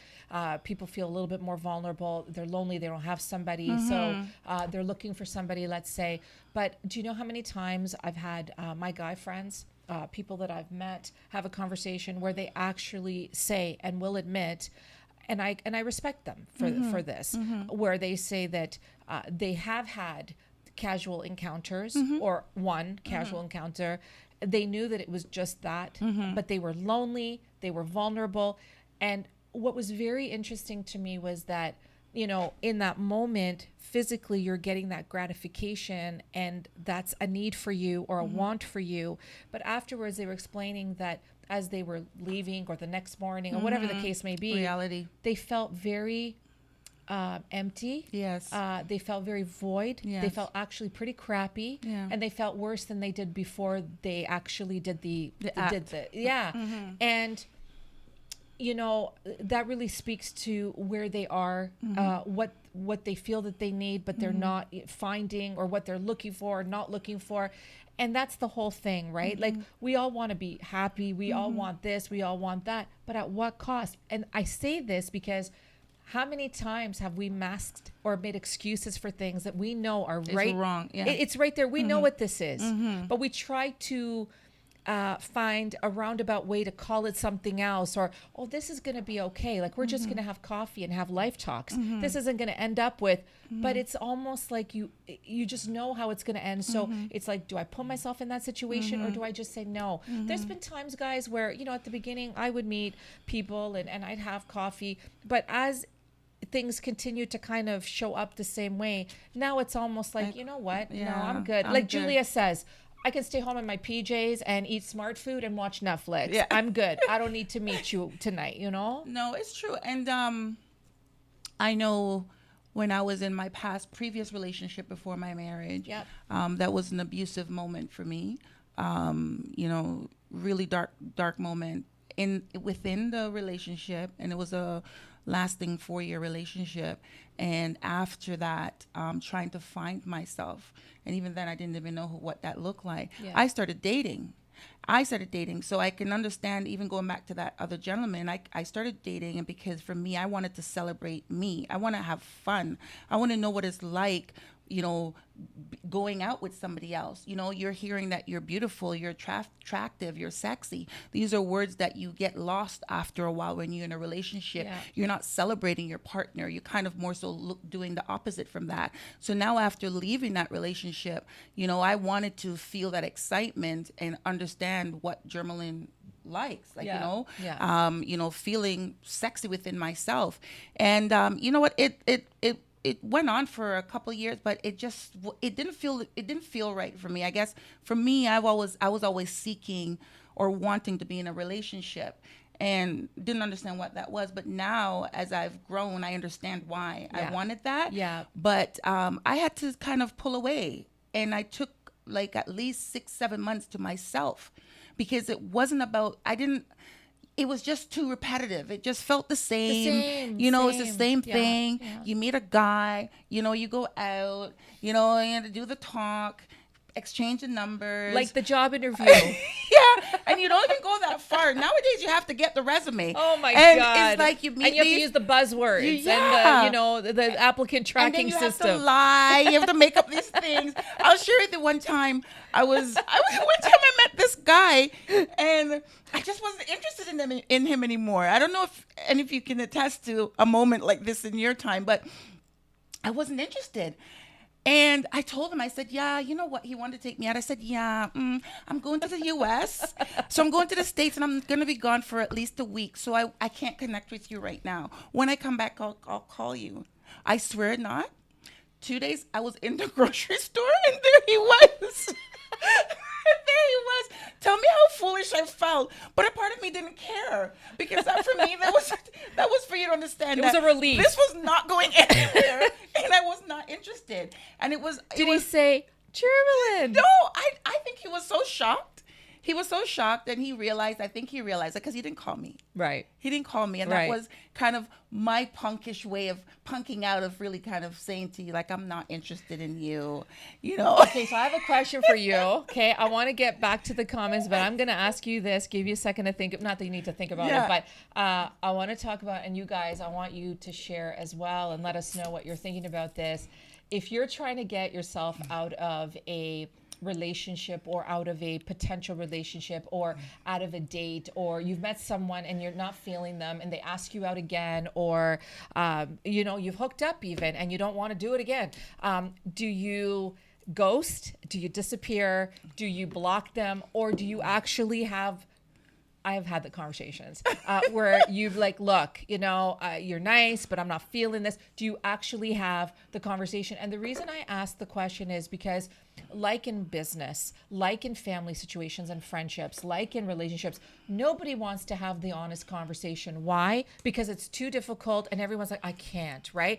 People feel a little bit more vulnerable. They're lonely. They don't have somebody. So they're looking for somebody, let's say. But do you know how many times I've had my guy friends people that I've met have a conversation where they actually say and will admit, and I respect them for this, where they say that they have had casual encounters or one casual encounter. They knew that it was just that, but they were lonely, they were vulnerable. And what was very interesting to me was that, in that moment, physically, you're getting that gratification and that's a need for you or a want for you. But afterwards, they were explaining that as they were leaving or the next morning or whatever the case may be, reality, they felt very empty. Yes. They felt very void. Yes. They felt actually pretty crappy. Yeah. And they felt worse than they did before they actually did act. And that really speaks to where they are, what they feel that they need, but they're not finding, or what they're looking for or not looking for. And that's the whole thing, right? Like, we all want to be happy. We all want this. We all want that. But at what cost? And I say this because how many times have we masked or made excuses for things that we know are right? Wrong. Yeah. It's right there. We know what this is, but we try to find a roundabout way to call it something else, or, oh, this is going to be okay. Like, we're just going to have coffee and have life talks. This isn't going to end up with, but it's almost like you just know how it's going to end. So it's like, do I put myself in that situation or do I just say no? There's been times, guys, where, at the beginning I would meet people and I'd have coffee, but as things continue to kind of show up the same way, now it's almost like, you know what? Yeah, no, I'm good. I'm like good. Julia says, I can stay home in my PJs and eat smart food and watch Netflix. Yeah. I'm good. I don't need to meet you tonight, No, it's true. And I know when I was in my previous relationship before my marriage, that was an abusive moment for me. Really dark moment within the relationship, and it was a lasting 4-year relationship. And after that, trying to find myself, and even then I didn't even know what that looked like. I started dating. So I can understand, even going back to that other gentleman, I started dating, and because for me, I wanted to celebrate me. I want to have fun. I want to know what it's like, going out with somebody else. You're hearing that you're beautiful, you're attractive, you're sexy. These are words that you get lost after a while when you're in a relationship. Yeah. You're not celebrating your partner. You're kind of more so doing the opposite from that. So now, after leaving that relationship, I wanted to feel that excitement and understand what Jermelyn likes, feeling sexy within myself. And you know what, it went on for a couple of years, but it didn't feel right for me. I guess for me, I was always seeking or wanting to be in a relationship, and didn't understand what that was. But now, as I've grown, I understand why I wanted that. Yeah. But I had to kind of pull away, and I took like at least 6-7 months to myself, because it wasn't about, it was just too repetitive. It just felt the same. It's the same thing. Yeah. You meet a guy, you go out, and do the talk, exchange the numbers. Like the job interview. Yeah. And you don't even go that far. Nowadays, you have to get the resume. Oh, my God. And it's like you meet and you have to use the buzzwords and the applicant tracking system. And then you have to lie. You have to make up these things. I'll share it the one time. One time I met this guy, and I just wasn't interested in him anymore. I don't know if any of you can attest to a moment like this in your time, but I wasn't interested. And I told him, I said, yeah, you know what? He wanted to take me out. I said, yeah, I'm going to the U.S. So I'm going to the States, and I'm going to be gone for at least a week. So I can't connect with you right now. When I come back, I'll call you. I swear not. 2 days, I was in the grocery store, and there he was. There he was. Tell me how foolish I felt. But a part of me didn't care, because for me, that was for you to understand. It was a relief. This was not going anywhere, and I was not interested. And it was. Did he say, Jermelyn? No, I think he was so shocked. He was so shocked, and I think he realized it, because he didn't call me. Right. He didn't call me. And that was kind of my punkish way of punking out, of really kind of saying to you, like, I'm not interested in you, Okay, so I have a question for you. Okay, I want to get back to the comments, but I'm going to ask you this, give you a second to think. Not that you need to think about it, but I want to talk about, and you guys, I want you to share as well and let us know what you're thinking about this. If you're trying to get yourself out of a relationship or out of a potential relationship or out of a date, or you've met someone and you're not feeling them and they ask you out again, or you know, you've hooked up even and you don't want to do it again, do you ghost? Do you disappear? Do you block them? Or do you actually have, I have had the conversations where you've like, look, you know, you're nice, but I'm not feeling this. Do you actually have the conversation? And the reason I ask the question is because, like in business, like in family situations and friendships, like in relationships, nobody wants to have the honest conversation. Why? Because it's too difficult and everyone's like, I can't, right?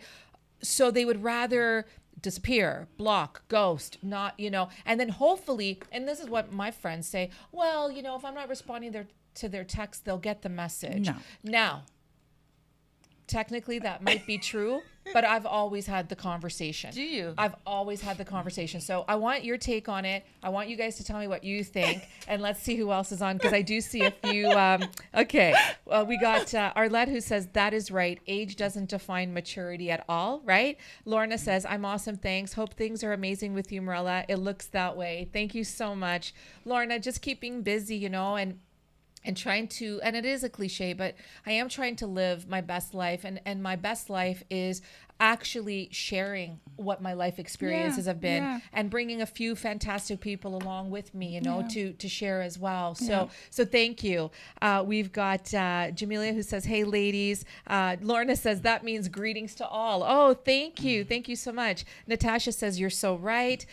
So they would rather disappear, block, ghost, not, you know, and then hopefully, and this is what my friends say, well, you know, if I'm not responding to their text, they'll get the message. No. Now, technically that might be true, but I've always had the conversation. Do you? I've always had the conversation. So I want your take on it. I want you guys to tell me what you think, and let's see who else is on, because I do see a few. Okay. Well, we got Arlette, who says, that is right. Age doesn't define maturity at all, right? Lorna says, I'm awesome. Thanks. Hope things are amazing with you, Marilla. It looks that way. Thank you so much. Lorna, just keeping busy, you know, and trying to, and it is a cliche, but I am trying to live my best life. And my best life is actually sharing what my life experiences have been, and bringing a few fantastic people along with me, you know, to share as well. So thank you. We've got Jamelia, who says, hey ladies. Lorna says, that means greetings to all. Oh, thank you. Thank you so much. Natasha says, you're so right.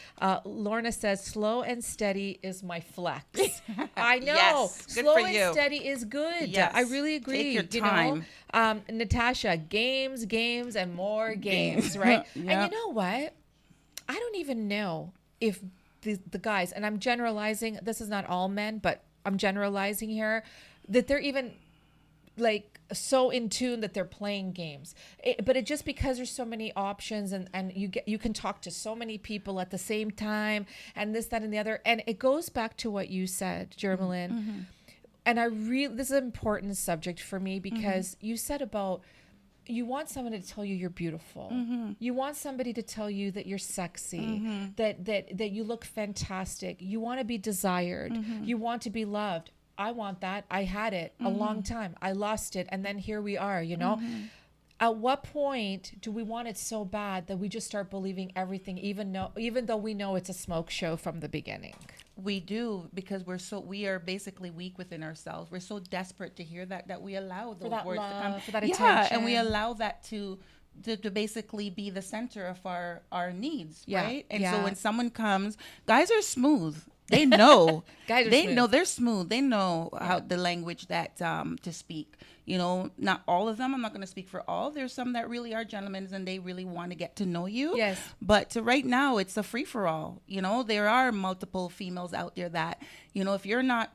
Lorna says, slow and steady is my flex. I know. Yes, slow and steady is good. Yes. I really agree. Take your time. You know? Natasha, games, and more games, right? And you know what? I don't even know if the guys, and I'm generalizing, this is not all men, but I'm generalizing here, that they're even like so in tune that they're playing games. But it just because there's so many options, and you can talk to so many people at the same time, and this, that, and the other. And it goes back to what you said, Germalyn. Mm-hmm. And this is an important subject for me, because you said about, you want someone to tell you you're beautiful. Mm-hmm. You want somebody to tell you that you're sexy, that you look fantastic. You want to be desired. Mm-hmm. You want to be loved. I want that. I had it a long time. I lost it. And then here we are, you know. Mm-hmm. At what point do we want it so bad that we just start believing everything, even though we know it's a smoke show from the beginning? We do, because we are basically weak within ourselves. We're so desperate to hear that we allow those words to come. For that attention. And we allow that to basically be the center of our needs, right? And so when someone comes, guys are smooth. They know. They're smooth. They know how the language that to speak. You know, not all of them. I'm not going to speak for all. There's some that really are gentlemen and they really want to get to know you. Yes. But right now, it's a free for all. You know, there are multiple females out there that, you know, if you're not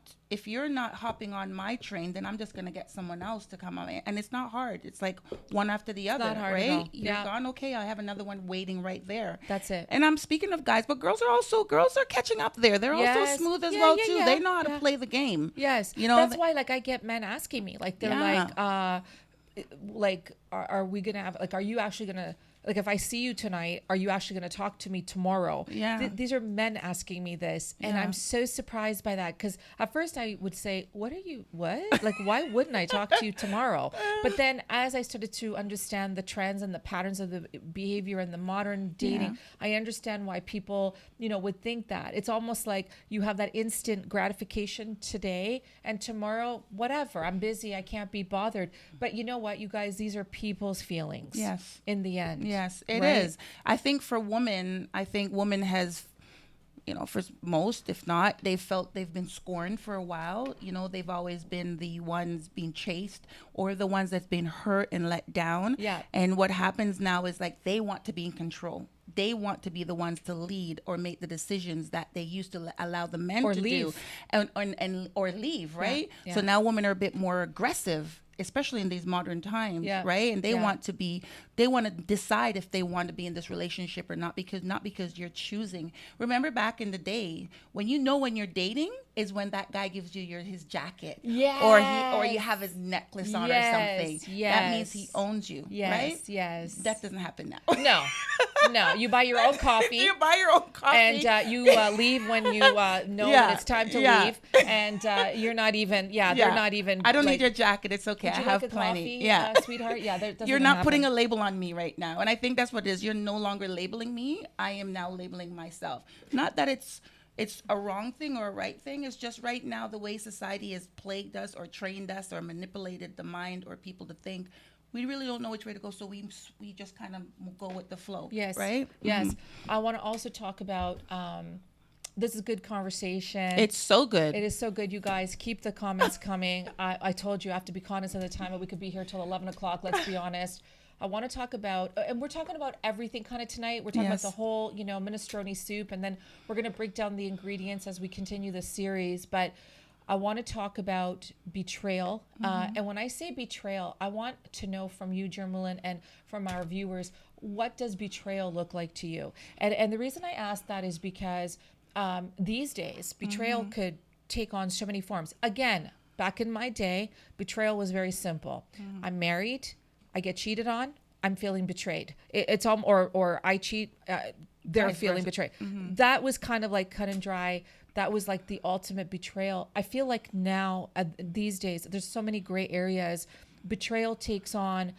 hopping on my train, then I'm just going to get someone else to come on. And it's not hard. It's like one after the other, not hard right? At all. You're gone. Okay, I have another one waiting right there. That's it. And I'm speaking of guys, but girls are catching up there. They're also smooth as well too. They know how to play the game. Yes. You know, that's why, like, I get men asking me, like, they're like, are we going to have, like, are you actually going to, like, if I see you tonight, are you actually going to talk to me tomorrow? Yeah. These are men asking me this. And I'm so surprised by that. Because at first I would say, what? Like, why wouldn't I talk to you tomorrow? But then as I started to understand the trends and the patterns of the behavior and the modern dating, I understand why people, you know, would think that. It's almost like you have that instant gratification today, and tomorrow, whatever, I'm busy, I can't be bothered. But you know what, you guys, these are people's feelings. Yes. In the end. Yes, it is. I think for women, women has, you know, for most, if not, they've been scorned for a while. You know, they've always been the ones being chased or the ones that's been hurt and let down. Yeah. And what happens now is, like, they want to be in control. They want to be the ones to lead or make the decisions that they used to allow the men to do, or leave, right? Yeah. So now women are a bit more aggressive especially in these modern times, Yeah. right? And they Yeah. they want to decide if they want to be in this relationship or not, not because you're choosing. Remember back in the day when when you're dating is when that guy gives you his jacket, or you have his necklace on or something. That means he owns you, right? Yes. That doesn't happen now. No. No, you buy your own coffee. You buy your own coffee, and you leave when you know that it's time to leave, and you're not even. They're not even. I don't need your jacket. It's okay. Would you I have like a plenty. coffee, sweetheart. Yeah, that doesn't you're not happen. putting a label on me right now, and I think that's what it is. You're no longer labeling me. I am now labeling myself. Not that it's a wrong thing or a right thing. It's just right now the way society has plagued us or trained us or manipulated the mind or people to think. We really don't know which way to go, so we just kind of go with the flow. Yes. Right? Yes. Mm-hmm. I want to also talk about, this is a good conversation. It's so good. It is so good, you guys. Keep the comments coming. I told you I have to be cognizant of the time, but we could be here till 11 o'clock, let's be honest. I want to talk about, and we're talking about everything kind of tonight. We're talking about the whole, minestrone soup, and then we're going to break down the ingredients as we continue this series. But I want to talk about betrayal. And when I say betrayal, I want to know from you, Jermelyn, and from our viewers, what does betrayal look like to you? And the reason I ask that is because these days, betrayal could take on so many forms. Again, back in my day, betrayal was very simple. I'm married, I get cheated on, I'm feeling betrayed. It's all, or I cheat, they're feeling betrayed. That was kind of like cut and dry. That was like the ultimate betrayal. I feel like now, these days, there's so many gray areas. Betrayal takes on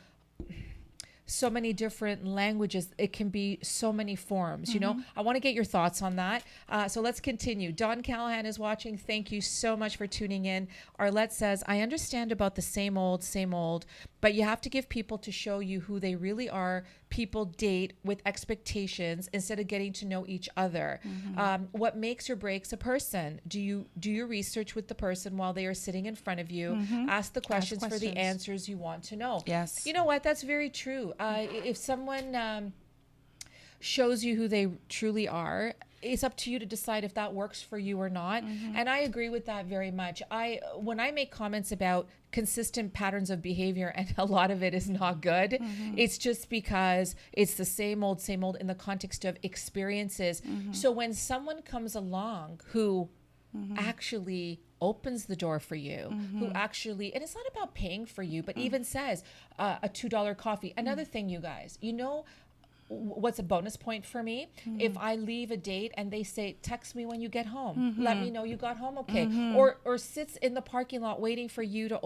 so many different languages. It can be so many forms, I want to get your thoughts on that. So let's continue. Don Callahan is watching. Thank you so much for tuning in. Arlette says, I understand about the same old, but you have to give people to show you who they really are. People date with expectations instead of getting to know each other. What makes or breaks a person? Do you do your research with the person while they are sitting in front of you? Ask the questions for the answers you want to know. Yes. You know what? That's very true. If someone shows you who they truly are, it's up to you to decide if that works for you or not. And I agree with that very much. When I make comments about consistent patterns of behavior, and a lot of it is not good, it's just because it's the same old in the context of experiences. So when someone comes along who actually opens the door for you, who actually, and it's not about paying for you, but even says a $2 coffee. Another thing, you guys, what's a bonus point for me? If I leave a date and they say, text me when you get home, let me know you got home okay, or sits in the parking lot waiting for you to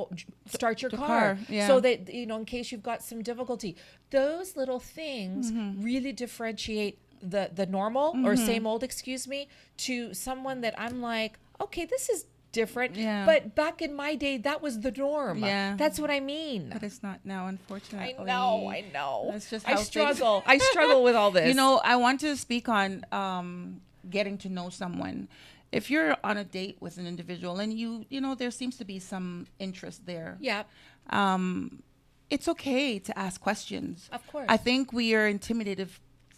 start your car. So that in case you've got some difficulty. Those little things really differentiate the normal or same old, to someone that I'm like, okay, this is different, but back in my day that was the norm. That's what I mean. But it's not now, unfortunately. I know. That's just I struggle with all this. I want to speak on getting to know someone. If you're on a date with an individual and there seems to be some interest there, it's okay to ask questions. Of course. I think we are intimidated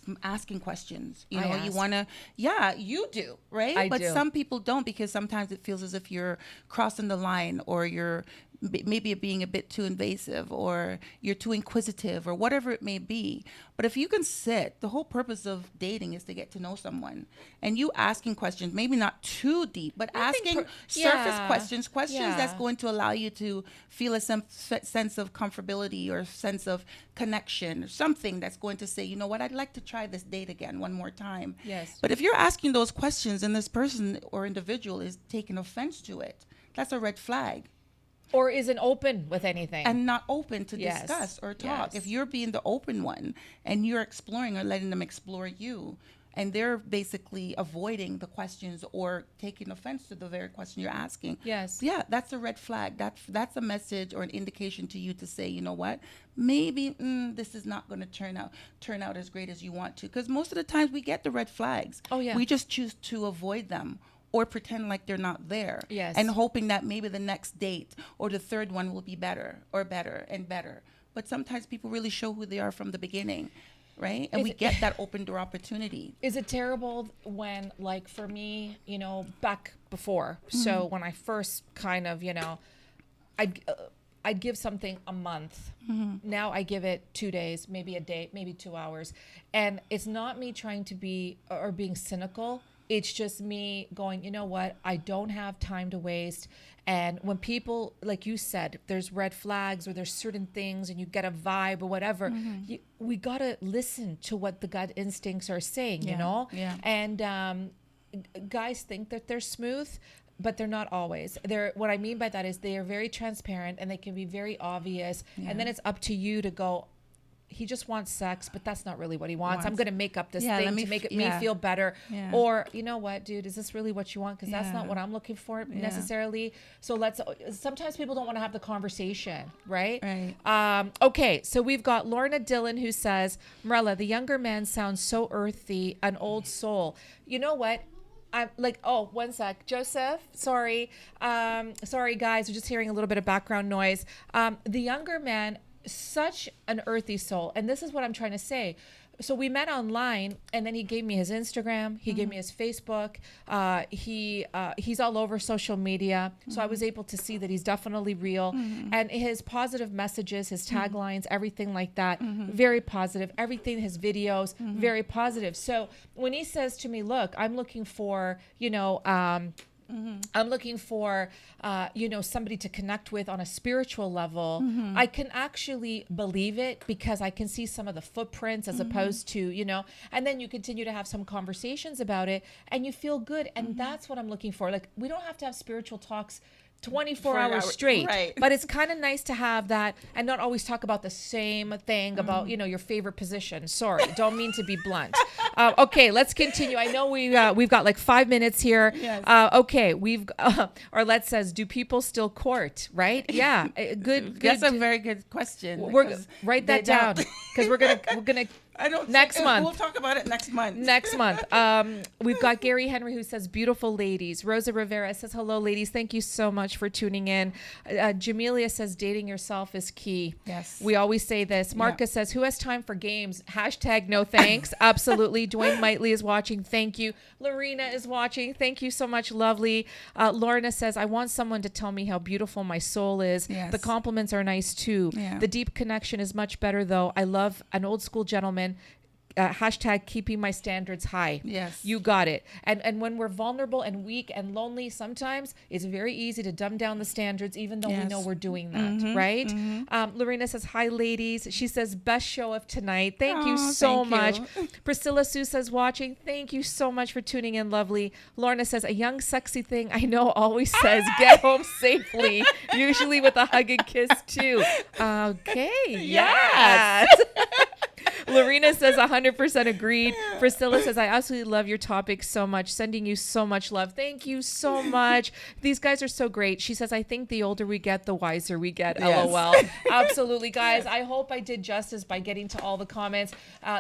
from asking questions. You want to, you do, right? But some people don't, because sometimes it feels as if you're crossing the line, or you're maybe being a bit too invasive, or you're too inquisitive, or whatever it may be. But if you can sit, the whole purpose of dating is to get to know someone, and you asking questions, maybe not too deep, but asking surface questions that's going to allow you to feel a sense of comfortability or sense of connection, or something that's going to say, you know what, I'd like to try this date again one more time. Yes. But if you're asking those questions and this person or individual is taking offense to it, that's a red flag. Or isn't open with anything. And not open to discuss or talk. If you're being the open one and you're exploring or letting them explore you, and they're basically avoiding the questions or taking offense to the very question you're asking. Yes. Yeah, that's a red flag. That's a message or an indication to you to say, you know what, maybe this is not going to turn out as great as you want to. Because most of the times we get the red flags. Oh, yeah. We just choose to avoid them, or pretend like they're not there. Yes. And hoping that maybe the next date or the third one will be better and better. But sometimes people really show who they are from the beginning, right? And we get that open door opportunity. Is it terrible when, like, for me, back before, so when I first kind of, I'd give something a month. Now I give it 2 days, maybe a day, maybe 2 hours. And it's not me trying to be or being cynical. It's just me going, you know what? I don't have time to waste. And when people, like you said, there's red flags or there's certain things and you get a vibe or whatever, we got to listen to what the gut instincts are saying, you know? Yeah. And guys think that they're smooth, but they're not always. What I mean by that is they are very transparent and they can be very obvious. And then it's up to you to go, he just wants sex, but that's not really what he wants. I'm going to make up this thing to make me feel better. Yeah. Or, you know what, dude, is this really what you want? Because that's not what I'm looking for necessarily. So sometimes people don't want to have the conversation, right? Okay, so we've got Lorna Dillon who says, Marella, the younger man sounds so earthy, an old soul. You know what? I'm like, oh, one sec. Joseph, sorry. Sorry, guys. We're just hearing a little bit of background noise. The younger man, such an earthy soul. And this is what I'm trying to say. So we met online and then he gave me his Instagram. He gave me his Facebook. He's all over social media. So I was able to see that he's definitely real. And his positive messages, his taglines, everything like that, very positive. Everything, his videos, very positive. So when he says to me, look, I'm looking for, I'm looking for, somebody to connect with on a spiritual level. I can actually believe it because I can see some of the footprints as opposed to, and then you continue to have some conversations about it and you feel good. And that's what I'm looking for. Like, we don't have to have spiritual talks 24 hours straight, but it's kind of nice to have that and not always talk about the same thing about, your favorite position. Sorry, don't mean to be blunt. Okay, let's continue. I know we've got like 5 minutes here. Yes. Okay, Arlette says, do people still court, right? Yeah, good. That's a very good question. Write that down because we're gonna next month. We'll talk about it next month. We've got Gary Henry who says, beautiful ladies. Rosa Rivera says, hello, ladies. Thank you so much for tuning in. Jamelia says, dating yourself is key. Yes. We always say this. Marcus says, who has time for games? # no thanks. Absolutely. Dwayne Mightley is watching. Thank you. Lorena is watching. Thank you so much. Lovely. Lorna says, I want someone to tell me how beautiful my soul is. Yes. The compliments are nice too. Yeah. The deep connection is much better though. I love an old school gentleman. # keeping my standards high. Yes. You got it. And when we're vulnerable and weak and lonely, sometimes it's very easy to dumb down the standards, even though we know we're doing that, right? Lorena says, hi, ladies. She says, best show of tonight. Thank you so much. Priscilla Sue says, watching. Thank you so much for tuning in, lovely. Lorna says, a young, sexy thing I know always says, get home safely, usually with a hug and kiss, too. Okay. Yes. Lorena says 100% agreed. Priscilla says, I absolutely love your topic so much. Sending you so much love. Thank you so much. These guys are so great. She says, I think the older we get, the wiser we get. Yes. LOL. Absolutely, guys. I hope I did justice by getting to all the comments.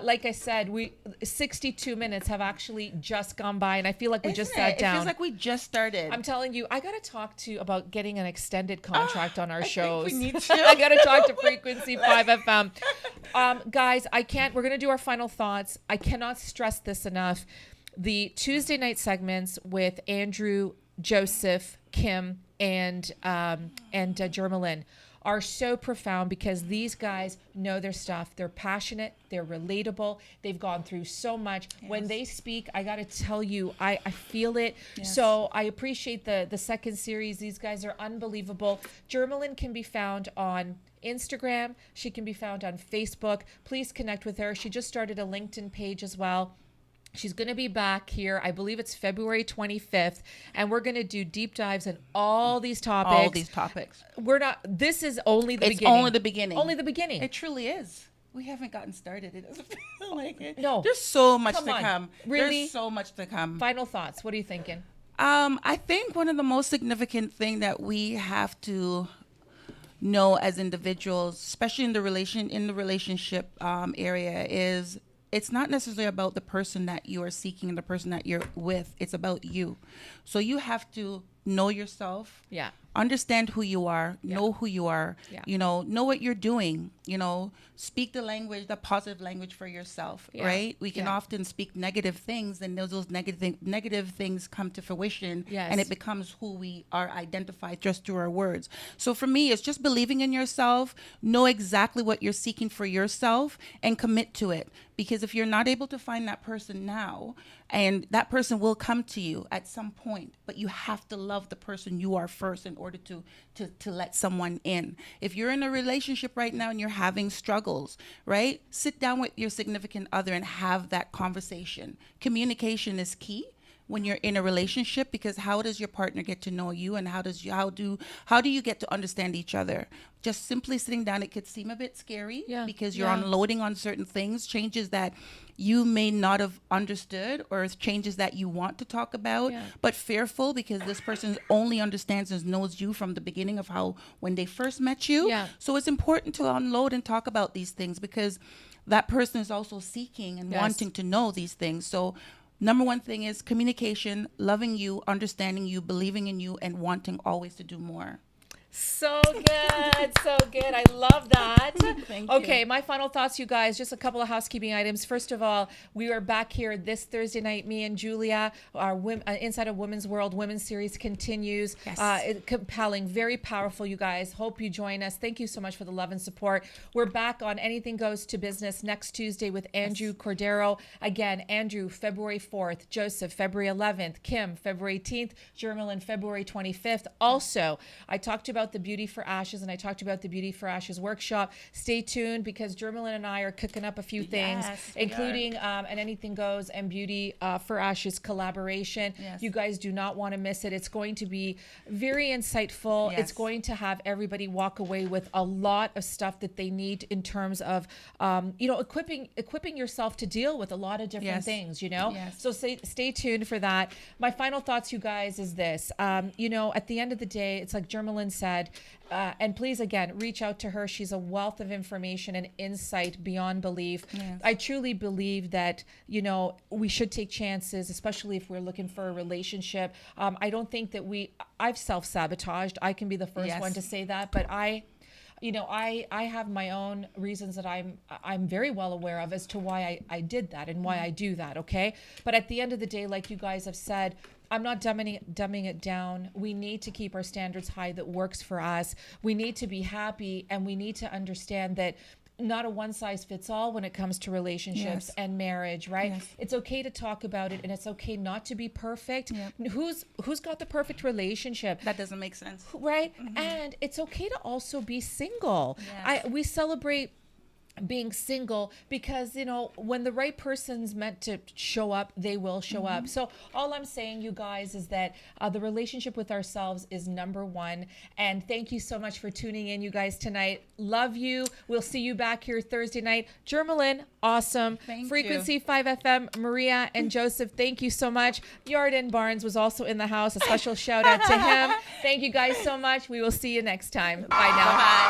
Like I said, 62 minutes have actually just gone by, and I feel like we just sat down. It feels like we just started. I'm telling you, I got to talk about getting an extended contract on our shows. I think we need to. I got to talk to Frequency 5 FM. Guys, we're going to do our final thoughts. I cannot stress this enough. The Tuesday night segments with Andrew, Joseph, Kim, and Jermelin are so profound because these guys know their stuff. They're passionate. They're relatable. They've gone through so much. Yes. When they speak, I got to tell you, I feel it. Yes. So I appreciate the second series. These guys are unbelievable. Jermelin can be found on Instagram. She can be found on Facebook. Please connect with her. She just started a LinkedIn page as well. She's going to be back here. I believe it's February 25th. And we're going to do deep dives in all these topics. This is only the beginning. It's only the beginning. Only the beginning. It truly is. We haven't gotten started. It doesn't feel like it. No. There's so much to come. Really? There's so much to come. Final thoughts. What are you thinking? I think one of the most significant thing that we have to know as individuals, especially in the relationship area, is it's not necessarily about the person that you are seeking and the person that you're with. It's about you. So you have to know yourself. Yeah. understand who you are, know who you are, know what you're doing, speak the positive language for yourself, right? We can often speak negative things, and those negative things come to fruition, and it becomes who we are identified just through our words. So for me, it's just believing in yourself, know exactly what you're seeking for yourself, and commit to it. Because if you're not able to find that person now, and that person will come to you at some point, but you have to love the person you are first in order to let someone in. If you're in a relationship right now and you're having struggles, right? Sit down with your significant other and have that conversation. Communication is key when you're in a relationship, because how does your partner get to know you, and how do you get to understand each other? Just simply sitting down, it could seem a bit scary because you're unloading on certain things, changes that you may not have understood, or changes that you want to talk about, but fearful because this person only understands and knows you from the beginning of when they first met you. So it's important to unload and talk about these things, because that person is also seeking and wanting to know these things. So number one thing is communication, loving you, understanding you, believing in you, and wanting always to do more. So good. So good. I love that. Thank okay, you. my final thoughts, you guys. Just a couple of housekeeping items. First of all, we are back here this Thursday night. Me and Julia, our Inside of Women's World Women's Series continues. Compelling, very powerful, you guys. Hope you join us. Thank you so much for the love and support. We're back on Anything Goes to Business next Tuesday with Andrew Cordero. Again, Andrew, February 4th. Joseph, February 11th. Kim, February 18th. Jermelin, February 25th. Also, I talked about the Beauty for Ashes, and I talked about the Beauty for Ashes workshop. Stay tuned, because Jermelin and I are cooking up a few things, including an Anything Goes and Beauty for Ashes collaboration. You guys do not want to miss it. It's going to be very insightful. It's going to have everybody walk away with a lot of stuff that they need in terms of equipping yourself to deal with a lot of different things, So stay tuned for that. My final thoughts, you guys, is this. At the end of the day, it's like Jermelin said, and please, again, reach out to her. She's a wealth of information and insight beyond belief. I truly believe that, we should take chances, especially if we're looking for a relationship. I don't think that I've self-sabotaged. I can be the first one to say that, but I have my own reasons that I'm very well aware of as to why I did that and why I do that, okay? But at the end of the day, like you guys have said, I'm not dumbing it down. We need to keep our standards high that works for us. We need to be happy, and we need to understand that not a one size fits all when it comes to relationships and marriage, right? It's okay to talk about it, and it's okay not to be perfect. Who's got the perfect relationship? That doesn't make sense. Right? And it's okay to also be single. We celebrate being single because, when the right person's meant to show up, they will show up. So all I'm saying, you guys, is that the relationship with ourselves is number one. And thank you so much for tuning in, you guys, tonight. Love you. We'll see you back here Thursday night. Jermelin, awesome. Frequency 5 FM, Maria and Joseph, thank you so much. Yarden Barnes was also in the house. A special shout out to him. Thank you guys so much. We will see you next time. Bye now. Bye.